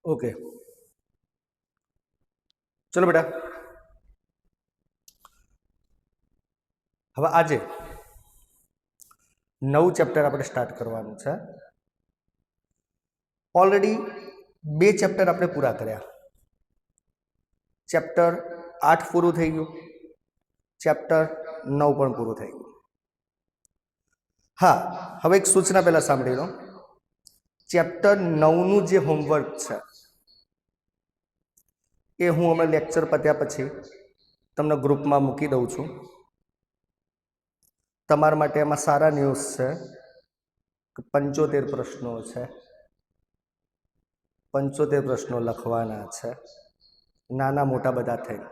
Okay, चलो बेटा। હવે આજે નવું ચેપ્ટર આપણે સ્ટાર્ટ કરવાનું છે. ઓલરેડી 2 ચેપ્ટર આપણે પૂરા કર્યા. ચેપ્ટર 8 પૂરું થઈ ગયું, ચેપ્ટર 9 પણ પૂરું થઈ ગયું. હા, હવે એક સૂચના પહેલા સાંભળી લો. ચેપ્ટર 9 નું જે હોમવર્ક છે એ હું અમે લેક્ચર પત્યા પછી તમને ગ્રુપમાં મૂકી દઉં છું. તમારા માટે એમાં સારા ન્યૂઝ છે કે 75 પ્રશ્નો છે. 75 પ્રશ્નો લખવાના છે, નાના મોટા બધા થઈ.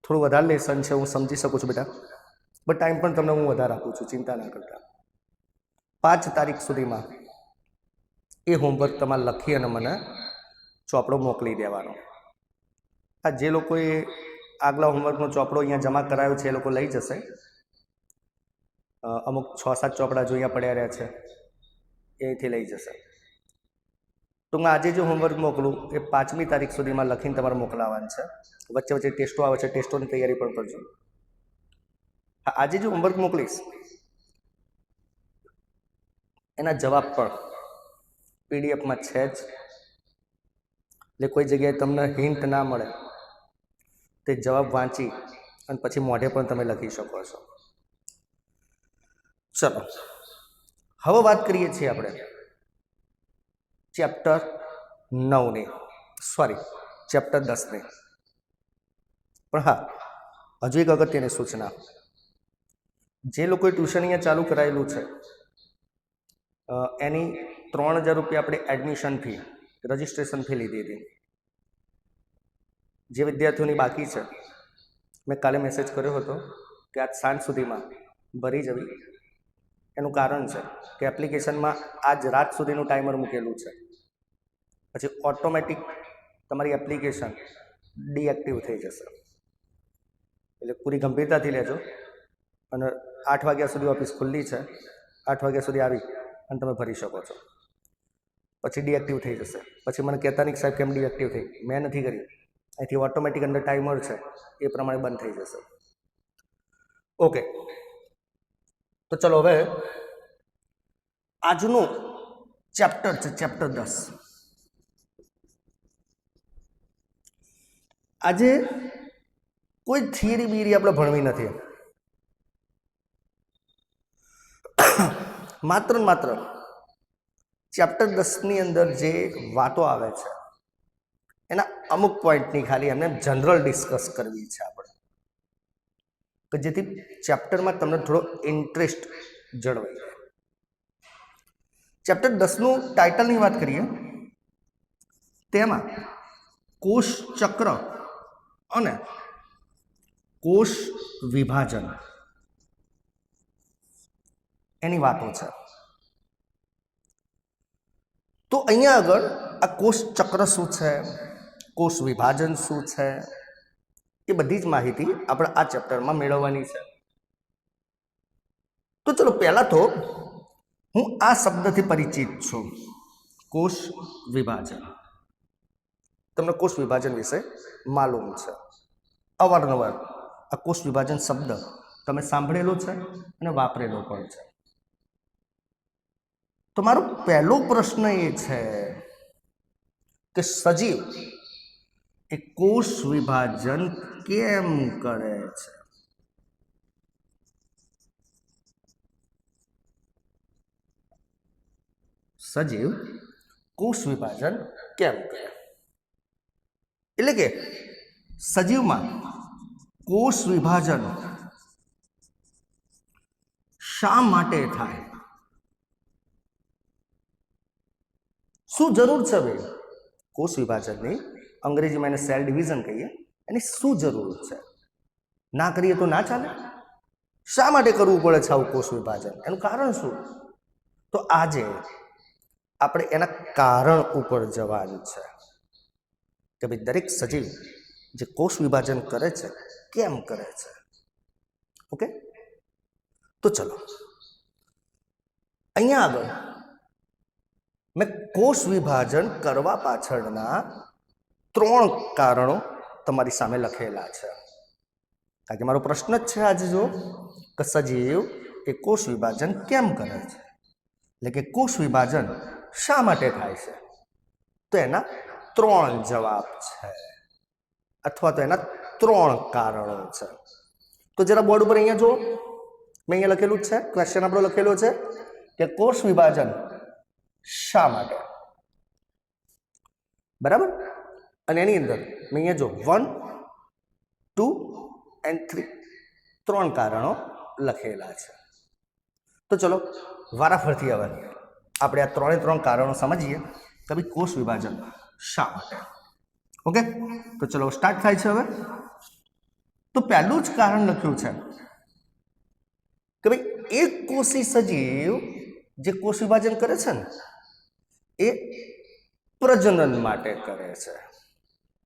થોડું વધારે લેસન છે, હું સમજી શકું છું બેટા, બટ ટાઈમ પણ તમને હું વધારે આપું છું, ચિંતા ના કરતા. 5 તારીખ સુધીમાં એ હોમવર્ક તમારે લખી અને મને ચોપડો મોકલી દેવાનો. આ જે લોકોએ આગલા હોમવર્કનો ચોપડો અહીંયા જમા કરાયો છે એ લોકો લઈ જશે. અમુક 6-7 ચોપડા જો અહીંયા પડ્યા રહ્યા છે એથી લઈ જશે. ટૂંકમાં આજે જે હોમવર્ક મોકલું એ 5મી તારીખ સુધીમાં લખીને તમારે મોકલાવવાનું છે. વચ્ચે વચ્ચે ટેસ્ટો આવે છે, ટેસ્ટોની તૈયારી પણ કરજો. આજે જે હોમવર્ક મોકલીશ એના જવાબ પણ પીડીએફમાં છે જ, એટલે કોઈ જગ્યાએ તમને હિન્ટ ના મળે તે જવાબ વાંચી અને પછી મોઢે પણ તમે લખી શકો છો. ચલો, હવે વાત કરીએ છીએ આપણે ચેપ્ટર 9ની, સોરી ચેપ્ટર 10ની. પણ હા, હજુ એક અગત્યની સૂચના. જે લોકોએ ટ્યુશન અહીંયા ચાલુ કરાયેલું છે એની 3000 રૂપિયા આપણે એડમિશન ફી, રજિસ્ટ્રેશન ફી લીધી હતી. જે વિદ્યાર્થીઓની બાકી છે મેં કાલે મેસેજ કર્યો હતો કે આજ સાંજ સુધીમાં ભરી જવી. એનું કારણ છે કે એપ્લિકેશનમાં આજ રાત સુધીનું ટાઈમર મૂકેલું છે, પછી ઓટોમેટિક તમારી એપ્લિકેશન ડીએક્ટિવ થઈ જશે. એટલે પૂરી ગંભીરતાથી લેજો અને 8 વાગ્યા સુધી ઓફિસ ખુલ્લી છે. 8 વાગ્યા સુધી આવી અને તમે ભરી શકો છો. પછી ડીએક્ટિવ થઈ જશે. પછી મને કહેતા નહીં સાહેબ કેમ ડીએક્ટિવ થઈ, મેં નથી કરી. અહીંથી ઓટોમેટિક અંદર ટાઈમર છે એ પ્રમાણે બંધ થઈ જશે. ઓકે, તો ચલો હવે આજનું ચેપ્ટર છે ચેપ્ટર 10. આજે કોઈ થિયરી બીરી આપણે ભણવી નથી, માત્ર ને માત્ર ચેપ્ટર 10ની અંદર જે વાતો આવે છે એના અમુક પોઈન્ટની ખાલી એમને જનરલ ડિસ્કસ કરવી છે આપણે, કે જેથી ચેપ્ટરમાં તમને થોડો ઇન્ટરેસ્ટ જળવાઈ જાય. ચેપ્ટર 10નું ટાઇટલની વાત કરીએ તેમાં કોષ ચક્ર અને કોષ વિભાજન એની વાતો છે. તો અહીંયા આગળ આ કોષ ચક્ર શું છે, કોષ વિભાજન શું છે, એ બધી જ માહિતી આપણે આ ચેપ્ટરમાં મેળવવાની છે. તો ચલો પહેલા તો હું આ શબ્દથી પરિચિત છું, કોષ વિભાજન. તમને કોષ વિભાજન વિશે માલુમ છે, અવારનવાર આ કોષ વિભાજન શબ્દ તમે સાંભળેલો છે અને વાપરેલો પણ છે. તો મારો પહેલો પ્રશ્ન એ છે કે સજીવ એ કોષ વિભાજન કેમ કરે છે? સજીવ કોષ વિભાજન કેમ કરે? એટલે કે સજીવમાં કોષ વિભાજન શા માટે થાય? શું જરૂર છે ભાઈ કોષ વિભાજનની? અંગ્રેજીમાં એને સેલ ડિવિઝન કહીએ. એની શું જરૂર છે? ના કરીએ તો ના ચાલે? શા માટે કરવું પડે છે આવું કોષ વિભાજન? એનું કારણ શું? તો આજે આપણે એના કારણ ઉપર જવાનું છે કે ભાઈ દરેક સજીવ જે કોષ વિભાજન કરે છે કેમ કરે છે. ઓકે, તો ચલો અહીંયા આગળ મેં કોષ વિભાજન કરવા પાછળના 3 કારણો તમારી સામે લખેલા છે, કારણ કે મારો પ્રશ્ન જ છે આજે જો કે સજીવ એ કોષ વિભાજન કેમ કરે છે, એટલે કે કોષ વિભાજન શા માટે થાય છે, તો એના 3 જવાબ છે અથવા તો એના 3 કારણો છે. તો જરા બોર્ડ ઉપર અહીંયા જુઓ, મેં અહીંયા લખેલું જ છે, ક્વેશ્ચન આપણો લખેલો છે કે કોષ વિભાજન શા માટે, બરાબર. અને એની અંદર મેં અહીંયા જો 1, 2 and 3 3 કારણો લખેલા છે. તો ચલો વારાફરતી હવે આપણે આ 3 કારણો સમજીએ કે ભાઈ કોષ વિભાજન શા માટે. ઓકે, તો ચલો સ્ટાર્ટ થાય છે હવે. તો પહેલું જ કારણ લખ્યું છે કે ભાઈ એક કોષી સજીવ જે કોષ વિભાજન કરે છે ને એ પ્રજનન માટે કરે છે.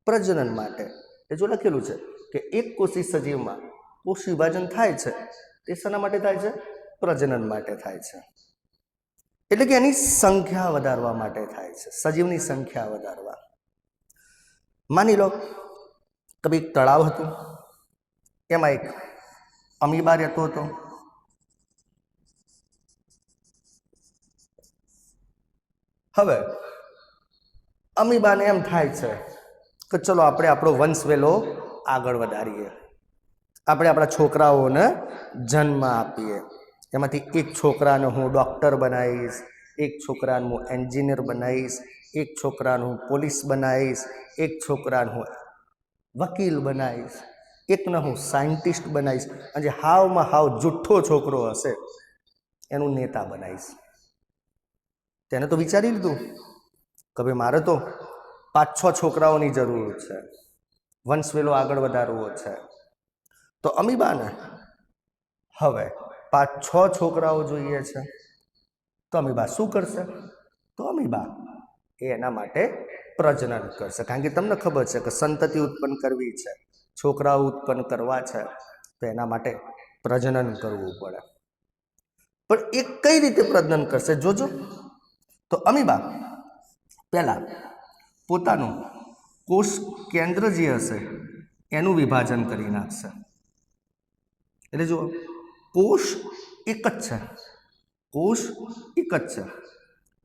પ્રજનન માટે એ જો લખેલું છે કે એક કોષી સજીવમાં કોષ વિભાજન થાય છે તે શેના માટે થાય છે? પ્રજનન માટે થાય છે. એટલે કે એની સંખ્યા વધારવા માટે થાય છે, સજીવની સંખ્યા વધારવા. માની લો કે ભાઈ એક તળાવ હતું, એમાં એક અમીબા રહેતો હતો. હવે અમીબાને એમ થાય છે કે ચલો આપણે આપણો વંશવેલો આગળ વધારીએ, આપણે આપણા છોકરાઓને જન્મ આપીએ. એમાંથી એક છોકરાને હું ડૉક્ટર બનાવીશ, એક છોકરાને હું એન્જિનિયર બનાવીશ, એક છોકરાને હું પોલીસ બનાવીશ, એક છોકરાને હું વકીલ બનાવીશ, એકને હું સાયન્ટિસ્ટ બનાવીશ, અને જે હાવમાં હાવ જુઠ્ઠો છોકરો હશે એનું નેતા બનાવીશ. તેને તો વિચારી લીધું કે ભાઈ મારે તો 5-6 છોકરાઓની જરૂર છે, વંશવેલો આગળ વધારવો છે. તો અમીબાને હવે 5-6 છોકરાઓ જોઈએ છે. તો અમીબા શું કરશે? તો અમીબા એના માટે પ્રજનન કરશે, કારણ કે તમને ખબર છે કે સંતતિ ઉત્પન્ન કરવી છે, છોકરાઓ ઉત્પન્ન કરવા છે, તો એના માટે પ્રજનન કરવું પડે. પણ એ કઈ રીતે પ્રજનન કરશે જોજો. તો અમીબા પહેલા પોતાનું કોષ કેન્દ્ર જે હશે એનું વિભાજન કરી નાખશે. એટલે જુઓ, કોષ એક જ છે, કોષ એક જ છે,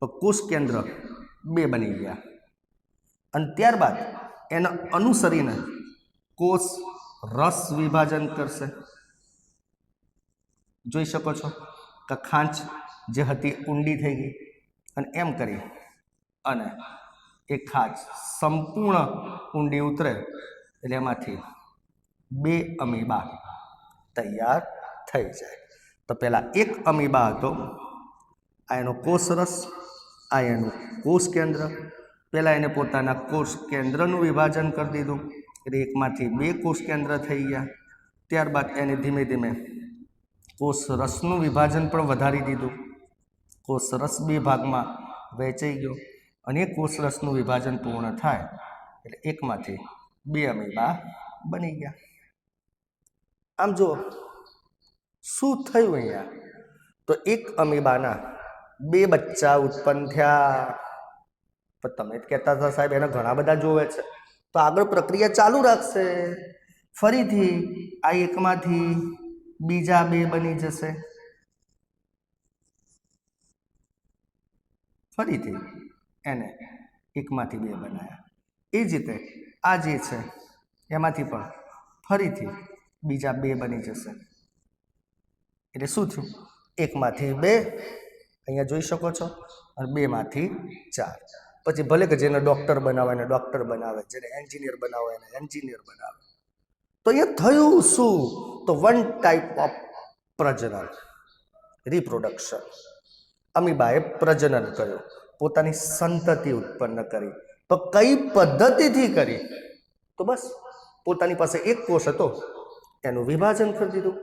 તો કોષ કેન્દ્ર 2 બની ગયા. અને ત્યારબાદ એના અનુસરીને કોષ રસ વિભાજન કરશે. જોઈ શકો છો કે ખાંચ જે હતી ઊંડી થઈ ગઈ, અને એમ કરી અને એ ખાંચ સંપૂર્ણ ઊંડી ઉતરે એટલે એમાંથી 2 અમીબા તૈયાર થઈ જાય. તો પહેલાં એક અમીબા હતો, આ એનો કોષ રસ, આ એનું કોષ કેન્દ્ર. પહેલાં એને પોતાના કોષ કેન્દ્રનું વિભાજન કરી દીધું એટલે એકમાંથી 2 કોષ કેન્દ્ર થઈ ગયા. ત્યારબાદ એને ધીમે ધીમે કોષ રસનું વિભાજન પણ વધારી દીધું. કોષ રસ 2 ભાગમાં વહેંચાઈ ગયો, અને એ કોષ રસનું વિભાજન પૂર્ણ થાય એટલે એકમાંથી 2 અમીબા બની ગયા. આમ જો શું થયું અહીંયા? તો એક અમીબાના 2 બચ્ચા ઉત્પન્ન થયા. પણ તમે જ કહેતા હતા સાહેબ એને ઘણા બધા જોવે છે, તો આગળ પ્રક્રિયા ચાલુ રાખશે. ફરીથી આ એકમાંથી બીજા 2 બની જશે, ફરીથી એને એકમાંથી 2 બનાવ્યા. એ જ રીતે આ જે છે એમાંથી પણ ફરીથી બીજા 2 બની જશે. એટલે શું થયું? એકમાંથી 2 અહીંયા જોઈ શકો છો, અને 2માંથી 4. પછી ભલે કે જેને ડૉક્ટર બનાવે એને ડૉક્ટર બનાવે, જેને એન્જિનિયર બનાવે એને એન્જિનિયર બનાવે. તો અહીંયા થયું શું? તો 1 ટાઈપ ઓફ પ્રજનન, રિપ્રોડક્શન. અમીબાએ પ્રજનન કર્યું, પોતાની સંતતિ ઉત્પન્ન કરી. તો કઈ પદ્ધતિથી કરી? તો બસ પોતાની પાસે એક કોષ હતો એનું વિભાજન કરી દીધું,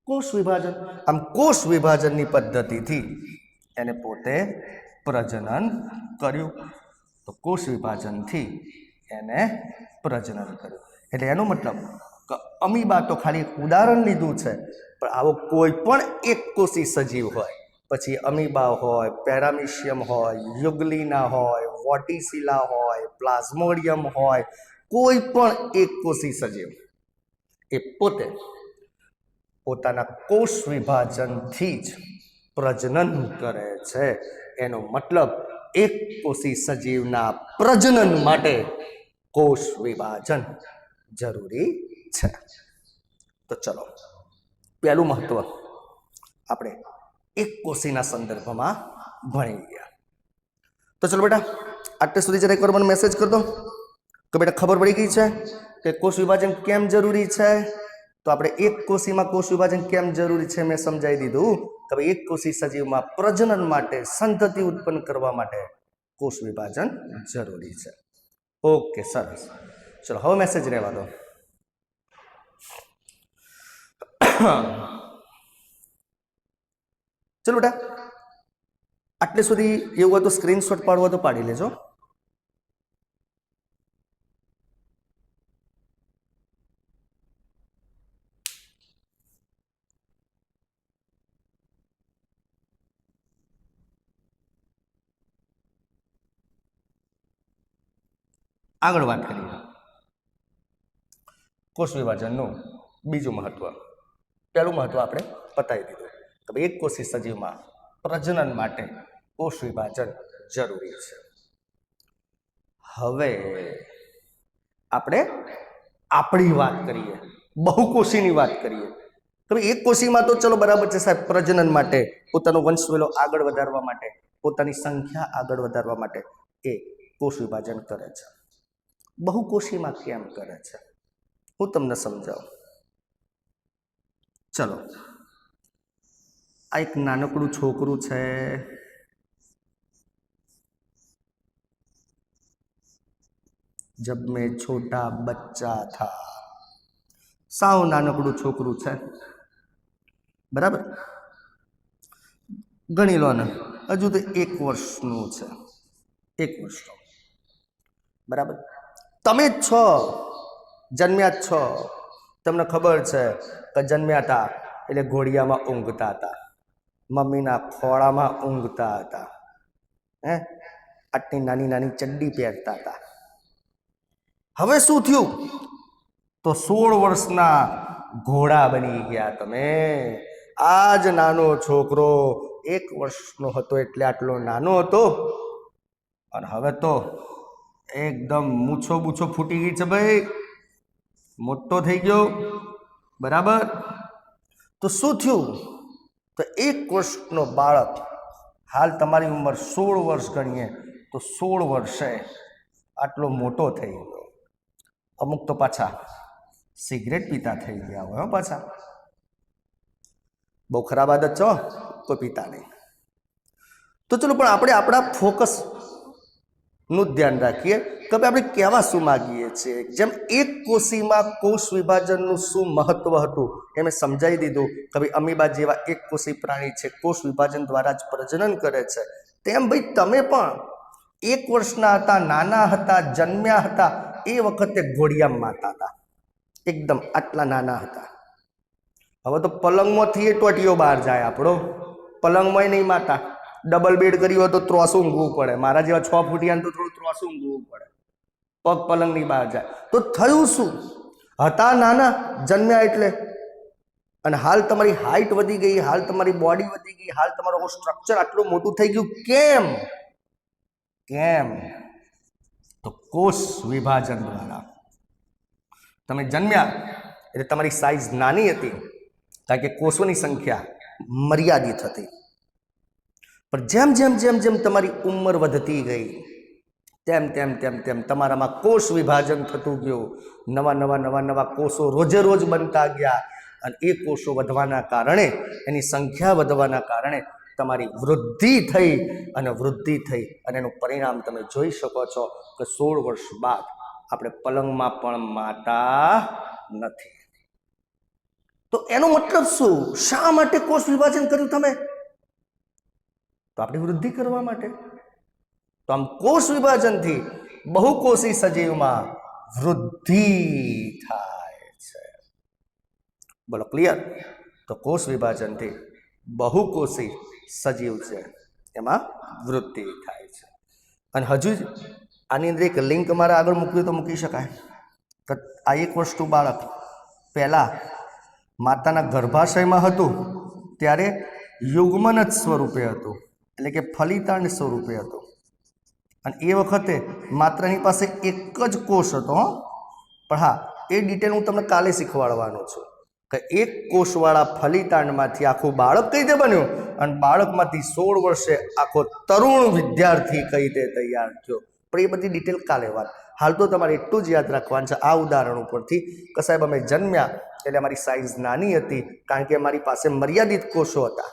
કોષ વિભાજન. આમ કોષ વિભાજનની પદ્ધતિથી એને પોતે પ્રજનન કર્યું. તો કોષ વિભાજનથી એને પ્રજનન કર્યું. એટલે એનો મતલબ કે અમીબા તો ખાલી એક ઉદાહરણ લીધું છે, પણ આવો કોઈ પણ એક કોષી સજીવ હોય પછી અમીબા હોય, પેરામિશિયમ હોય, યુગલીના હોય, વોટિસિલા હોય, પ્લાઝ્મોડિયમ હોય, કોઈ પણ એક કોષી સજીવ એ પોતે પોતાના કોષ વિભાજનથી જ પ્રજનન કરે છે. એનો મતલબ એક કોષી સજીવના પ્રજનન માટે કોષ વિભાજન જરૂરી છે. તો ચલો પહેલું મહત્વ આપણે એક કોષીના સંદર્ભમાં ભણી ગયા. તો ચલો બેટા આટલે સુધી જરા એકવાર મને મેસેજ કરી દો કે બેટા ખબર પડી ગઈ છે કે કોષ વિભાજન કેમ જરૂરી છે. તો આપણે એક કોષીમાં કોષ વિભાજન કેમ જરૂરી છે મેં સમજાવી દીધું કે ભાઈ એક કોષી સજીવમાં પ્રજનન માટે સંતતિ ઉત્પન્ન કરવા માટે કોષ વિભાજન જરૂરી છે. ઓકે સરસ. ચલો હવે મેસેજ રહેવા દો. ચલો બેટા આટલે સુધી એવું હોય તો સ્ક્રીનશોટ પાડવો તો પાડી લેજો. આગળ વાત કરીએ કોષ વિભાજનનું બીજું મહત્વ. પહેલું મહત્વ આપણે પતાવી દીધું કે ભાઈ એક કોષી સજીવમાં પ્રજનન માટે કોષ વિભાજન જરૂરી છે. હવે આપણે આપણી વાત કરીએ, બહુકોષીની વાત કરીએ. તો એક કોષીમાં તો ચલો બરાબર છે સાહેબ, પ્રજનન માટે પોતાનો વંશવેલો આગળ વધારવા માટે પોતાની સંખ્યા આગળ વધારવા માટે એ કોષ વિભાજન કરે છે. બહુકોષીમાં કેમ કરે છે હું તમને સમજાવું. ચલો આ એક નાનકડું છોકરું છે. જબ મેં છોટા બચ્ચા થા, સાવ નાનકડું છોકરું છે બરાબર. ગણી લો ને હજુ તો 1 વર્ષનું છે, 1 વર્ષનો બરાબર. તમે જ છો, જન્મ્યા જ છો. તમને ખબર છે કે જન્મ્યા હતા એટલે ઘોડિયામાં ઊંઘતા હતા, મમ્મીના ખોળામાં ઊંઘતા હતા, આટલી નાની નાની ચડ્ડી પહેરતા હતા. હવે શું થયું તો 16 વર્ષના ઘોડા બની ગયા તમે. આ જ નાનો છોકરો 1 વર્ષનો હતો એટલે આટલો નાનો હતો અને હવે તો એકદમ મૂછો બૂછો ફૂટી ગઈ છે ભાઈ, મોટો થઈ ગયો બરાબર. તો શું થયું તો 1 વર્ષનો બાળક, હાલ તમારી ઉંમર 16 વર્ષ ગણીએ તો 16 વર્ષે આટલો મોટો થઈ ગયો. અમુક તો પાછા સિગરેટ પીતા થઈ ગયા હોય પાછા. બહુ ખરાબ આદત છો, કોઈ પીતા નહીં. તો ચલો પણ આપણે આપણા ફોકસ નું ધ્યાન રાખીએ કે આપણે કહેવા શું માગીએ છીએ. જેમ એક કોષીમાં કોષ વિભાજનનું શું મહત્વ હતું એ મેં સમજાવી દીધું કે ભાઈ અમીબા જેવા એક કોષી પ્રાણી છે, કોષ વિભાજન દ્વારા જ પ્રજનન કરે છે. તેમ ભાઈ તમે પણ 1 વર્ષના હતા, નાના હતા, જન્મ્યા હતા એ વખતે ઘોડિયામાં માતા હતા, એકદમ આટલા નાના હતા. હવે તો પલંગમાંથી એ ટોટીઓ બહાર જાય આપણો, પલંગમાં નહીં માતા. ડબલ બેડ કરી હોય તો ત્રોસું ઊંઘવું પડે. મારા જેવા 6 ફૂટિયાને તો થોડું ત્રોસું ઊંઘવું પડે, પગ પલંગની બહાર જાય. તો થયું શું, હતા નાના જન્મ્યા એટલે, અને હાલ તમારી હાઈટ વધી ગઈ, હાલ તમારી બોડી વધી ગઈ, હાલ તમારું સ્ટ્રક્ચર આટલું મોટું થઈ ગયું. કેમ? કેમ? તો કોષ વિભાજન દ્વારા. તમે જન્મ્યા એટલે તમારી સાઈઝ નાની હતી કારણ કે કોષોની સંખ્યા મર્યાદિત હતી. પણ જેમ જેમ જેમ જેમ તમારી ઉંમર વધતી ગઈ તેમ તેમ તેમ તેમ તમારામાં કોષ વિભાજન થતું ગયું. નવા નવા નવા નવા કોષો રોજે રોજ બનતા ગયા અને એ કોષો વધવાના કારણે, એની સંખ્યા વધવાના કારણે તમારી વૃદ્ધિ થઈ અને એનું પરિણામ તમે જોઈ શકો છો કે 16 વર્ષ બાદ આપણે પલંગમાં પણ માતા નથી. તો એનો મતલબ શું? શા માટે કોષ વિભાજન કર્યું તમે? તો આપણી વૃદ્ધિ કરવા માટે. તો આમ કોષ વિભાજનથી બહુકોષી સજીવમાં વૃદ્ધિ થાય છે. બોલો ક્લિયર? તો કોષ વિભાજનથી બહુકોષી સજીવ છે એમાં વૃદ્ધિ થાય છે. અને હજુ જ આની અંદર એક લિંક મારે આગળ મૂકવી તો મૂકી શકાય કે આ એક વસ્તુ બાળક પહેલાં માતાના ગર્ભાશયમાં હતું ત્યારે યુગ્મન જ સ્વરૂપે હતું, એટલે કે ફલિતાંડ સ્વરૂપે હતું. અને એ વખતે માત્ર એની પાસે એક જ કોષ હતો. પણ હા, એ ડિટેલ હું તમને કાલે શીખવાડવાનો છું કે એક કોષવાળા ફલિતાંડમાંથી આખું બાળક કઈ રીતે બન્યું અને બાળકમાંથી 16 વર્ષે આખો તરુણ વિદ્યાર્થી કઈ રીતે તૈયાર થયો. પણ એ બધી ડિટેલ કાલે વાત. હાલ તો તમારે એટલું જ યાદ રાખવાનું છે આ ઉદાહરણ ઉપરથી કે સાહેબ અમે જન્મ્યા એટલે અમારી સાઇઝ નાની હતી કારણ કે અમારી પાસે મર્યાદિત કોષો હતા.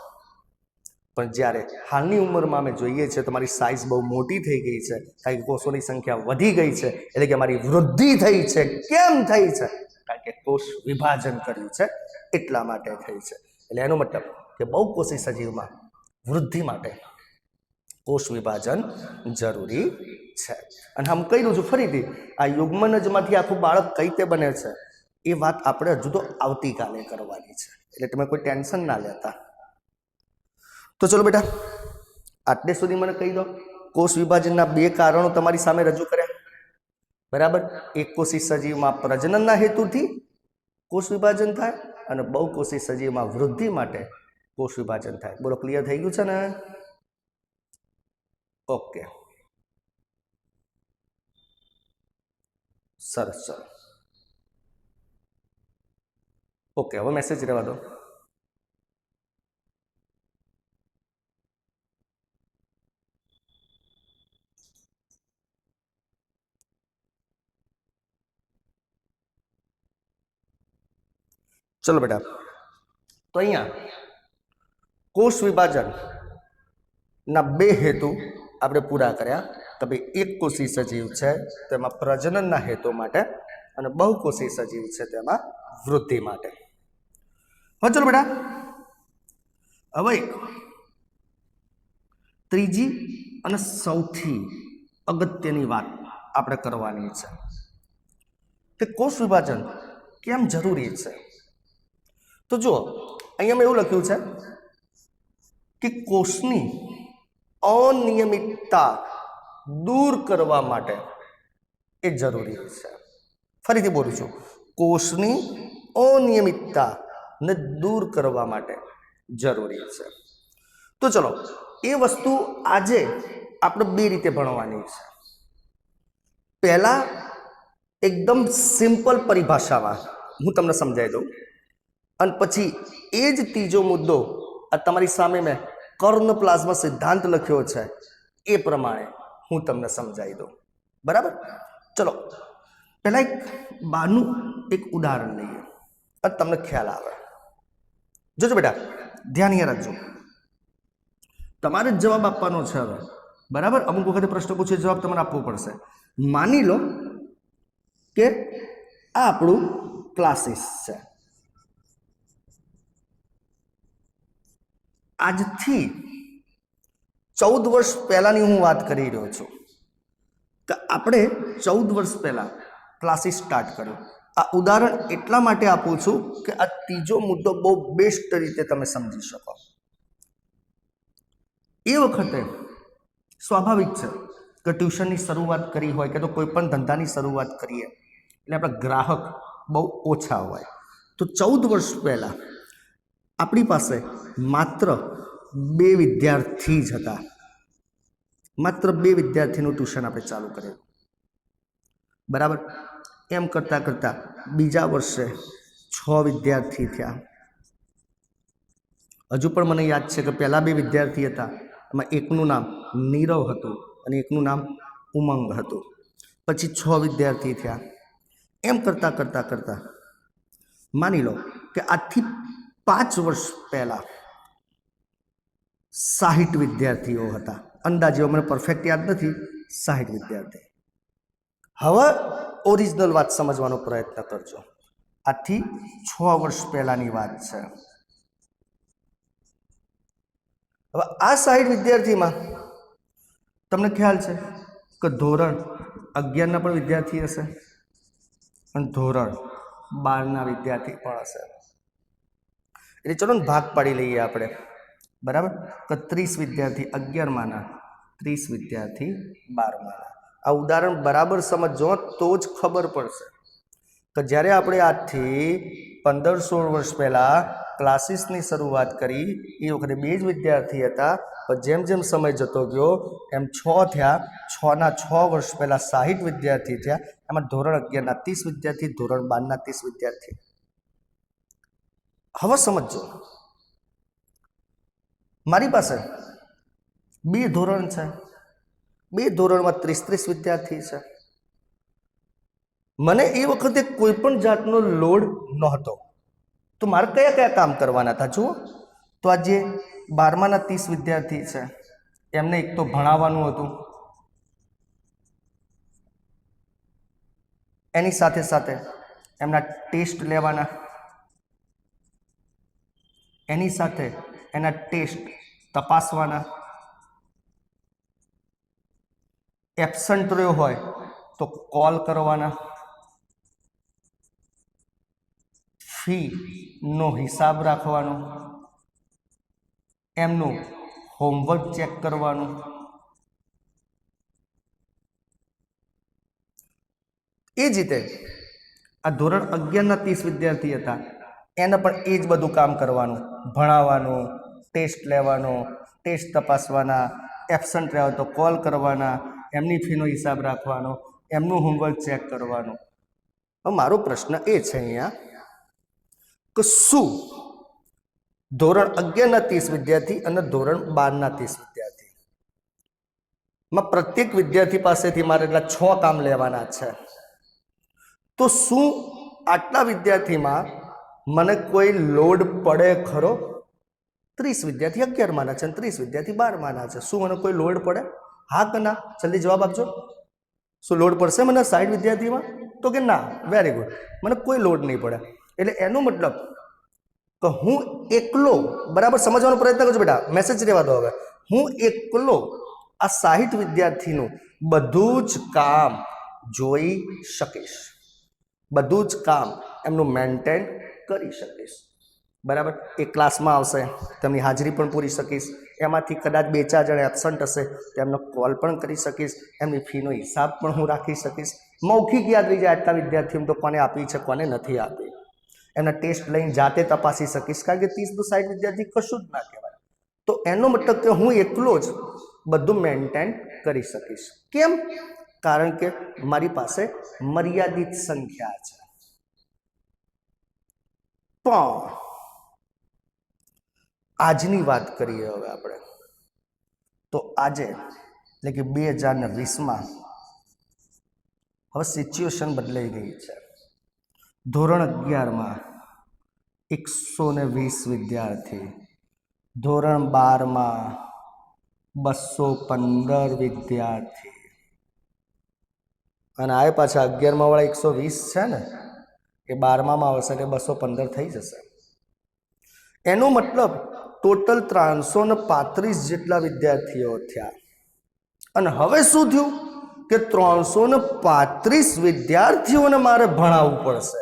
પણ જ્યારે હાલની ઉંમરમાં અમે જોઈએ છીએ તમારી સાઇઝ બહુ મોટી થઈ ગઈ છે કારણ કે કોષોની સંખ્યા વધી ગઈ છે, એટલે કે અમારી વૃદ્ધિ થઈ છે. કેમ થઈ છે? કારણ કે કોષ વિભાજન કર્યું છે એટલા માટે થઈ છે. એટલે એનો મતલબ કે બહુકોષી સજીવમાં વૃદ્ધિ માટે કોષ વિભાજન જરૂરી છે. અને આમ કહી દઉં છું ફરીથી, આ યુગ્મનજમાંથી આખું બાળક કઈ રીતે બને છે એ વાત આપણે હજુ તો આવતીકાલે કરવાની છે, એટલે તમે કોઈ ટેન્શન ના લેતા. તો ચલો બેટા, આટલે સુધી મને કહી દો કોષ વિભાજનના 2 કારણો તમારી સામે રજૂ કર્યા. બરાબર? એકકોષી સજીવમાં પ્રજનનના હેતુથી કોષ વિભાજન થાય અને બહુકોષી સજીવમાં વૃદ્ધિ માટે કોષ વિભાજન થાય. બોલો, ક્લિયર થઈ ગયું છે ને? ઓકે, સરસ. ચલો ઓકે, હવે મેસેજ રહેવા દો. ચલો બેટા, તો અહીંયા કોષ વિભાજન ના 2 હેતુ આપણે પૂરા કર્યા કે ભાઈ એક કોષી સજીવ છે તેમાં પ્રજનનના હેતુ માટે અને બહુકોષી સજીવ છે તેમાં વૃદ્ધિ માટે. હવે ચલો બેટા, હવે ત્રીજી અને સૌથી અગત્યની વાત આપણે કરવાની છે કે કોષ વિભાજન કેમ જરૂરી છે. તો જુઓ, અહીંયા મેં એવું લખ્યું છે કે કોષની અનિયમિતતા દૂર કરવા માટે એ જરૂરી છે. ફરીથી બોલું છું, કોષની અનિયમિતતાને દૂર કરવા માટે જરૂરી છે. તો ચલો, એ વસ્તુ આજે આપણે 2 રીતે ભણવાની છે. પહેલા એકદમ સિમ્પલ પરિભાષામાં હું તમને સમજાવી દઉં અને પછી એ જ ત્રીજો મુદ્દો આ તમારી સામે મેં કર્ણપ્લાઝ્મા સિદ્ધાંત લખ્યો છે એ પ્રમાણે હું તમને સમજાવી દઉં. બરાબર? ચલો, પહેલા એક બહારનું એક ઉદાહરણ લઈએ અને તમને ખ્યાલ આવે. જોજો બેટા, ધ્યાન અહીંયા રાખજો. તમારે જ જવાબ આપવાનો છે હવે. બરાબર? અમુક વખતે પ્રશ્ન પૂછે, જવાબ તમારે આપવો પડશે. માની લો કે આ આપણું ક્લાસીસ છે. આજથી 14 વર્ષ પહેલાની હું વાત કરી રહ્યો છું કે આપણે 14 વર્ષ પહેલા ક્લાસીસ સ્ટાર્ટ કર્યો. આ ઉદાહરણ એટલા માટે આપું છું કે આ ત્રીજો મુદ્દો બહુ બેસ્ટ રીતે તમે સમજી શકો. એ વખતે સ્વાભાવિક છે કે ટ્યુશનની શરૂઆત કરી હોય કે તો કોઈ પણ ધંધાની શરૂઆત કરીએ એટલે આપણા ગ્રાહક બહુ ઓછા હોય. તો 14 વર્ષ પહેલાં આપણી પાસે માત્ર 2 વિદ્યાર્થી જ હતા. માત્ર 2 વિદ્યાર્થીનું ટ્યુશન આપણે ચાલુ કર્યું. બરાબર? એમ કરતાં કરતાં બીજા વર્ષે 6 વિદ્યાર્થી થયા. હજુ પણ મને યાદ છે કે પહેલાં 2 વિદ્યાર્થી હતા, એમાં એકનું નામ નીરવ હતું અને એકનું નામ ઉમંગ હતું. પછી 6 વિદ્યાર્થી થયા. એમ કરતાં કરતાં કરતાં માની લો કે આજથી 5 વર્ષ પહેલાં 60 વિદ્યાર્થીઓ હતા. અંદાજે મને પરફેક્ટ યાદ નથી, 60 વિદ્યાર્થી. હવે ઓરિજિનલ વાત સમજવાનો પ્રયત્ન કરજો. આજથી 6 વર્ષ પહેલાની વાત છે. હવે આ 60 વિદ્યાર્થીમાં તમને ખ્યાલ છે કે ધોરણ 11ના પણ વિદ્યાર્થી હશે અને ધોરણ 12ના વિદ્યાર્થી પણ હશે. એટલે ચલો ને ભાગ પાડી લઈએ આપણે. બરાબર. તો 30 વિદ્યાર્થી 11માના, 30 વિદ્યાર્થી 12માના. આ ઉદાહરણ બરાબર સમજો તો જ ખબર પડશે કે જ્યારે આપણે આજથી 15-16 વર્ષ પહેલાં ક્લાસીસની શરૂઆત કરી એ વખતે 2 જ વિદ્યાર્થી હતા, પણ જેમ જેમ સમય જતો ગયો એમ 6 થયા. 6ના 6 વર્ષ પહેલાં 60 વિદ્યાર્થી થયા. એમાં ધોરણ 11ના 30 વિદ્યાર્થી, ધોરણ 12ના 30 વિદ્યાર્થી. હવે સમજો, મારી પાસે 2 ધોરણ છે, 2 ધોરણમાં 30-30 વિદ્યાર્થી છે. મને એ વખતે કોઈ પણ જાતનો લોડ નહોતો, તો મારે કયા કયા કામ કરવાના હતા જુઓ. તો આ જે 12માના 30 વિદ્યાર્થી છે એમને એક તો ભણાવવાનું હતું, એની સાથે સાથે એમના ટેસ્ટ લેવાના, એની સાથે એના ટેસ્ટ તપાસવાના, એબસન્ટ રહ્યો હોય તો કોલ કરવાના, ફી નો હિસાબ રાખવાનો, એમનું હોમવર્ક ચેક કરવાનું. એ જ રીતે આ ધોરણ 11ના 30 વિદ્યાર્થી હતા, એને પણ એ જ બધું કામ કરવાનું, ભણાવવાનું, ટેસ્ટ લેવાનો, ટેસ્ટ તપાસવાના, એબસન્ટ રહ્યા હોય તો કોલ કરવાના, એમની ફીનો હિસાબ રાખવાનો, એમનું હોમવર્ક ચેક કરવાનું. હવે મારો પ્રશ્ન એ છે અહીંયા કે શું ધોરણ 11ના 30 વિદ્યાર્થી અને ધોરણ 12ના 30 વિદ્યાર્થી માં પ્રત્યેક વિદ્યાર્થી પાસેથી મારે એટલા 6 કામ લેવાના છે, તો શું આટલા વિદ્યાર્થીમાં મને કોઈ લોડ પડે ખરો? 30 વિદ્યાર્થી 11માના છે અને 30 વિદ્યાર્થી 12માના છે. શું મને કોઈ લોડ પડે? હા કે ના? જલ્દી જવાબ આપજો. શું લોડ પડશે મને 60 વિદ્યાર્થીમાં? તો કે ના. વેરી ગુડ, મને કોઈ લોડ નહીં પડે. એટલે એનો મતલબ તો હું એકલો, બરાબર સમજવાનો પ્રયત્ન કરજો બેટા, મેસેજ રહેવા દો. હવે હું એકલો આ 60 વિદ્યાર્થીનું બધું જ કામ જોઈ શકીશ, બધું જ કામ એમનું મેન્ટેન કરી શકીશ. બરાબર. એ ક્લાસમાં આવશે, તેમની હાજરી પણ પૂરી શકીશ. એમાંથી કદાચ 2-4 જણ એબસન્ટ હશે તો એમનો કોલ પણ કરી શકીશ, એમની ફીનો હિસાબ પણ હું રાખી શકીશ. મૌખિક યાદ રહી જાય આટલા વિદ્યાર્થીઓ તો કોને આપી છે કોને નથી આપી. એના ટેસ્ટ લઈને જાતે તપાસી શકીશ, કારણ કે 30 તો 60 વિદ્યાર્થી કશું જ ના કહેવાય. તો એનો મતલબ કે હું એકલો જ બધું મેન્ટેન કરી શકીશ. કેમ? કારણ કે મારી પાસે મર્યાદિત સંખ્યા છે. પણ આજની વાત કરીએ હવે આપણે, તો આજે એટલે કે 2020માં હવે સિચ્યુએશન બદલાઈ ગઈ છે. ધોરણ 11માં 120 વિદ્યાર્થી, ધોરણ 12માં 215 વિદ્યાર્થી, અને આ પાછા 11માં વાળા 120 છે ને, એ 12માં આવશે એટલે 215 થઈ જશે. એનો મતલબ ટોટલ 335 જેટલા વિદ્યાર્થીઓ થયા. અને હવે શું થયું કે 335 વિદ્યાર્થીઓને મારે ભણાવવું પડશે.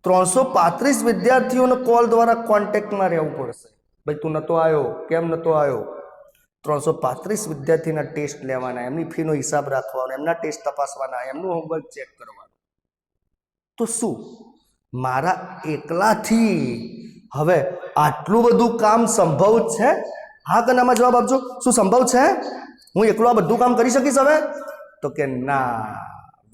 335 વિદ્યાર્થીઓને કોલ દ્વારા કોન્ટેક્ટમાં રહેવું પડશે. ભાઈ તું નતો આવ્યો, કેમ નતો આવ્યો? 335 વિદ્યાર્થીના ટેસ્ટ લેવાના, એમની ફીનો હિસાબ રાખવાનો, એમના ટેસ્ટ તપાસવાના, એમનું હોમવર્ક ચેક કરવાનું. તો શું મારા એકલાથી હવે આટલું બધું કામ સંભવ છે? હા કે નામાં જવાબ આપજો. શું સંભવ છે? હું એકલો આ બધું કામ કરી શકીશ હવે? તો કે ના.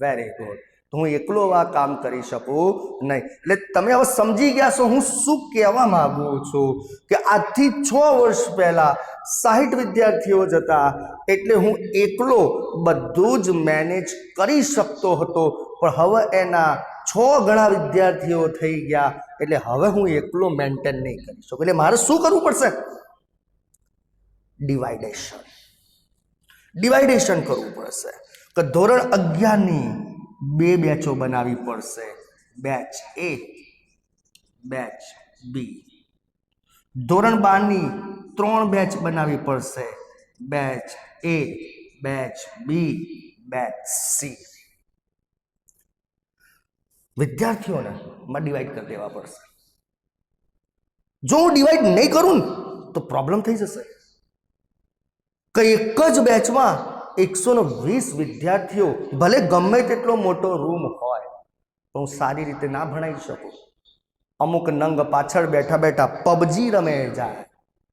Very good. તો હું એકલો આ કામ કરી શકું નહીં. એટલે તમે હવે સમજી ગયા છો હું શું કહેવા માંગુ છું, કે આજથી 6 વર્ષ પહેલા 60 વિદ્યાર્થીઓ જ હતા, એટલે હું એકલો બધું જ મેનેજ કરી શકતો હતો. પણ હવે એના 6 ગણા વિદ્યાર્થીઓ થઈ ગયા, એટલે હવે હું એકલો મેન્ટેન નહીં કરી શકું. એટલે મારે શું કરવું પડશે? ડિવાઇડેશન કરવું પડશે. કે ધોરણ 11ની 2 બેચો બનાવવી પડશે, બેચ એ, બેચ બી. ધોરણ 12ની 3 બેચ બનાવવી પડશે, બેચ એ, બેચ બી, બેચ સી. વિદ્યાર્થીઓને માં ડિવાઈડ કરી દેવા પડશે. જો હું ડિવાઈડ નહીં કરું ને તો પ્રોબ્લેમ થઈ જશે કે એક જ બેચમાં 120 વિદ્યાર્થીઓ, ભલે ગમે તેટલો મોટો રૂમ હોય પણ હું સારી રીતે ના ભણાવી શકું. અમુક નંગ પાછળ બેઠા બેઠા પબજી રમે જાય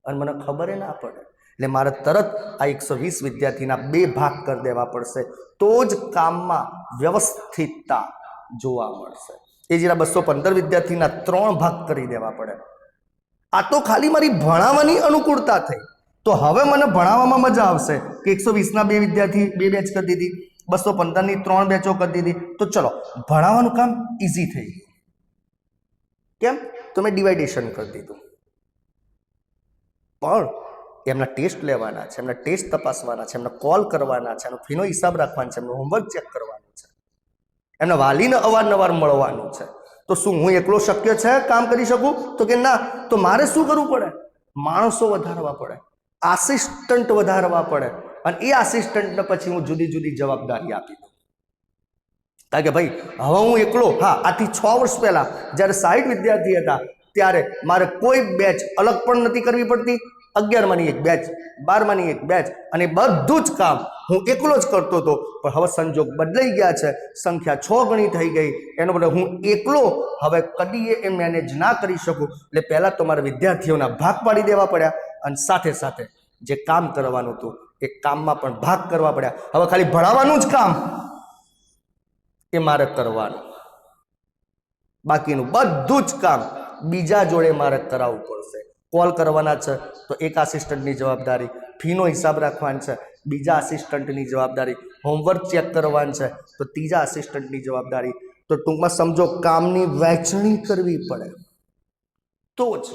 અને મને ખબર ના પડે. એટલે મારે તરત આ 120 વિદ્યાર્થીના 2 ભાગ કરી દેવા પડશે, તો જ કામમાં વ્યવસ્થિતતા જોવા મળશે. એ જરા 215 વિદ્યાર્થીના 3 ભાગ કરી દેવા પડે. આ તો ખાલી મારી ભણાવવાની અનુકૂળતા થઈ. તો હવે મને ભણાવવામાં મજા આવશે કે 120ના 2 વિદ્યાર્થી 2 બેચ કરી દીધી, 215ની 3 બેચો કરી દીધી, તો ચલો ભણાવવાનું કામ ઇઝી થઈ ગયું. કેમ? તો મેં ડિવાઇડેશન કરી દીધું. પણ એમના ટેસ્ટ લેવાના છે, એમના ટેસ્ટ તપાસવાના છે, એમના કોલ કરવાના છે, એનો ફીનો હિસાબ રાખવાનો છે, એમનું હોમવર્ક ચેક કરવાનું છે, એમના વાલીને અવારનવાર મળવાનું છે. તો શું હું એકલો શક્ય છે કામ કરી શકું? તો કે ના. તો મારે શું કરવું પડે? માણસો વધારવા પડે, આસિસ્ટન્ટ વધારવા પડે, અને એ આસિસ્ટન્ટને પછી હું જુદી જુદી જવાબદારી આપી દઉં. કારણ કે ભાઈ હવે હું એકલો, હા, આથી 6 વર્ષ પહેલા જ્યારે 60 વિદ્યાર્થી હતા ત્યારે મારે કોઈ બેચ અલગ પણ નથી કરવી પડતી. 11માની એક બેચ, 12માની એક બેચ, અને બધું જ કામ હું એકલો જ કરતો હતો. પણ હવે સંજોગ બદલાઈ ગયા છે, સંખ્યા 6 ગણી થઈ ગઈ. એનો બદલે હું એકલો હવે કદી એ મેનેજ ના કરી શકું. એટલે પહેલાં તો મારે વિદ્યાર્થીઓના ભાગ પાડી દેવા પડ્યા, અને સાથે સાથે જે કામ કરવાનું હતું એ કામમાં પણ ભાગ કરવા પડ્યા. હવે ખાલી ભણાવવાનું જ કામ એ મારે કરવાનું, બાકીનું બધું જ કામ બીજા જોડે મારે કરાવવું પડશે. કોલ કરવાના છે તો એક આસિસ્ટન્ટની જવાબદારી, ફીનો હિસાબ રાખવાનો છે બીજા આસિસ્ટન્ટની જવાબદારી, હોમવર્ક ચેક કરવાનું છે તો ત્રીજા આસિસ્ટન્ટની જવાબદારી. તો ટૂંકમાં સમજો કામની વહેંચણી કરવી પડે, તો જ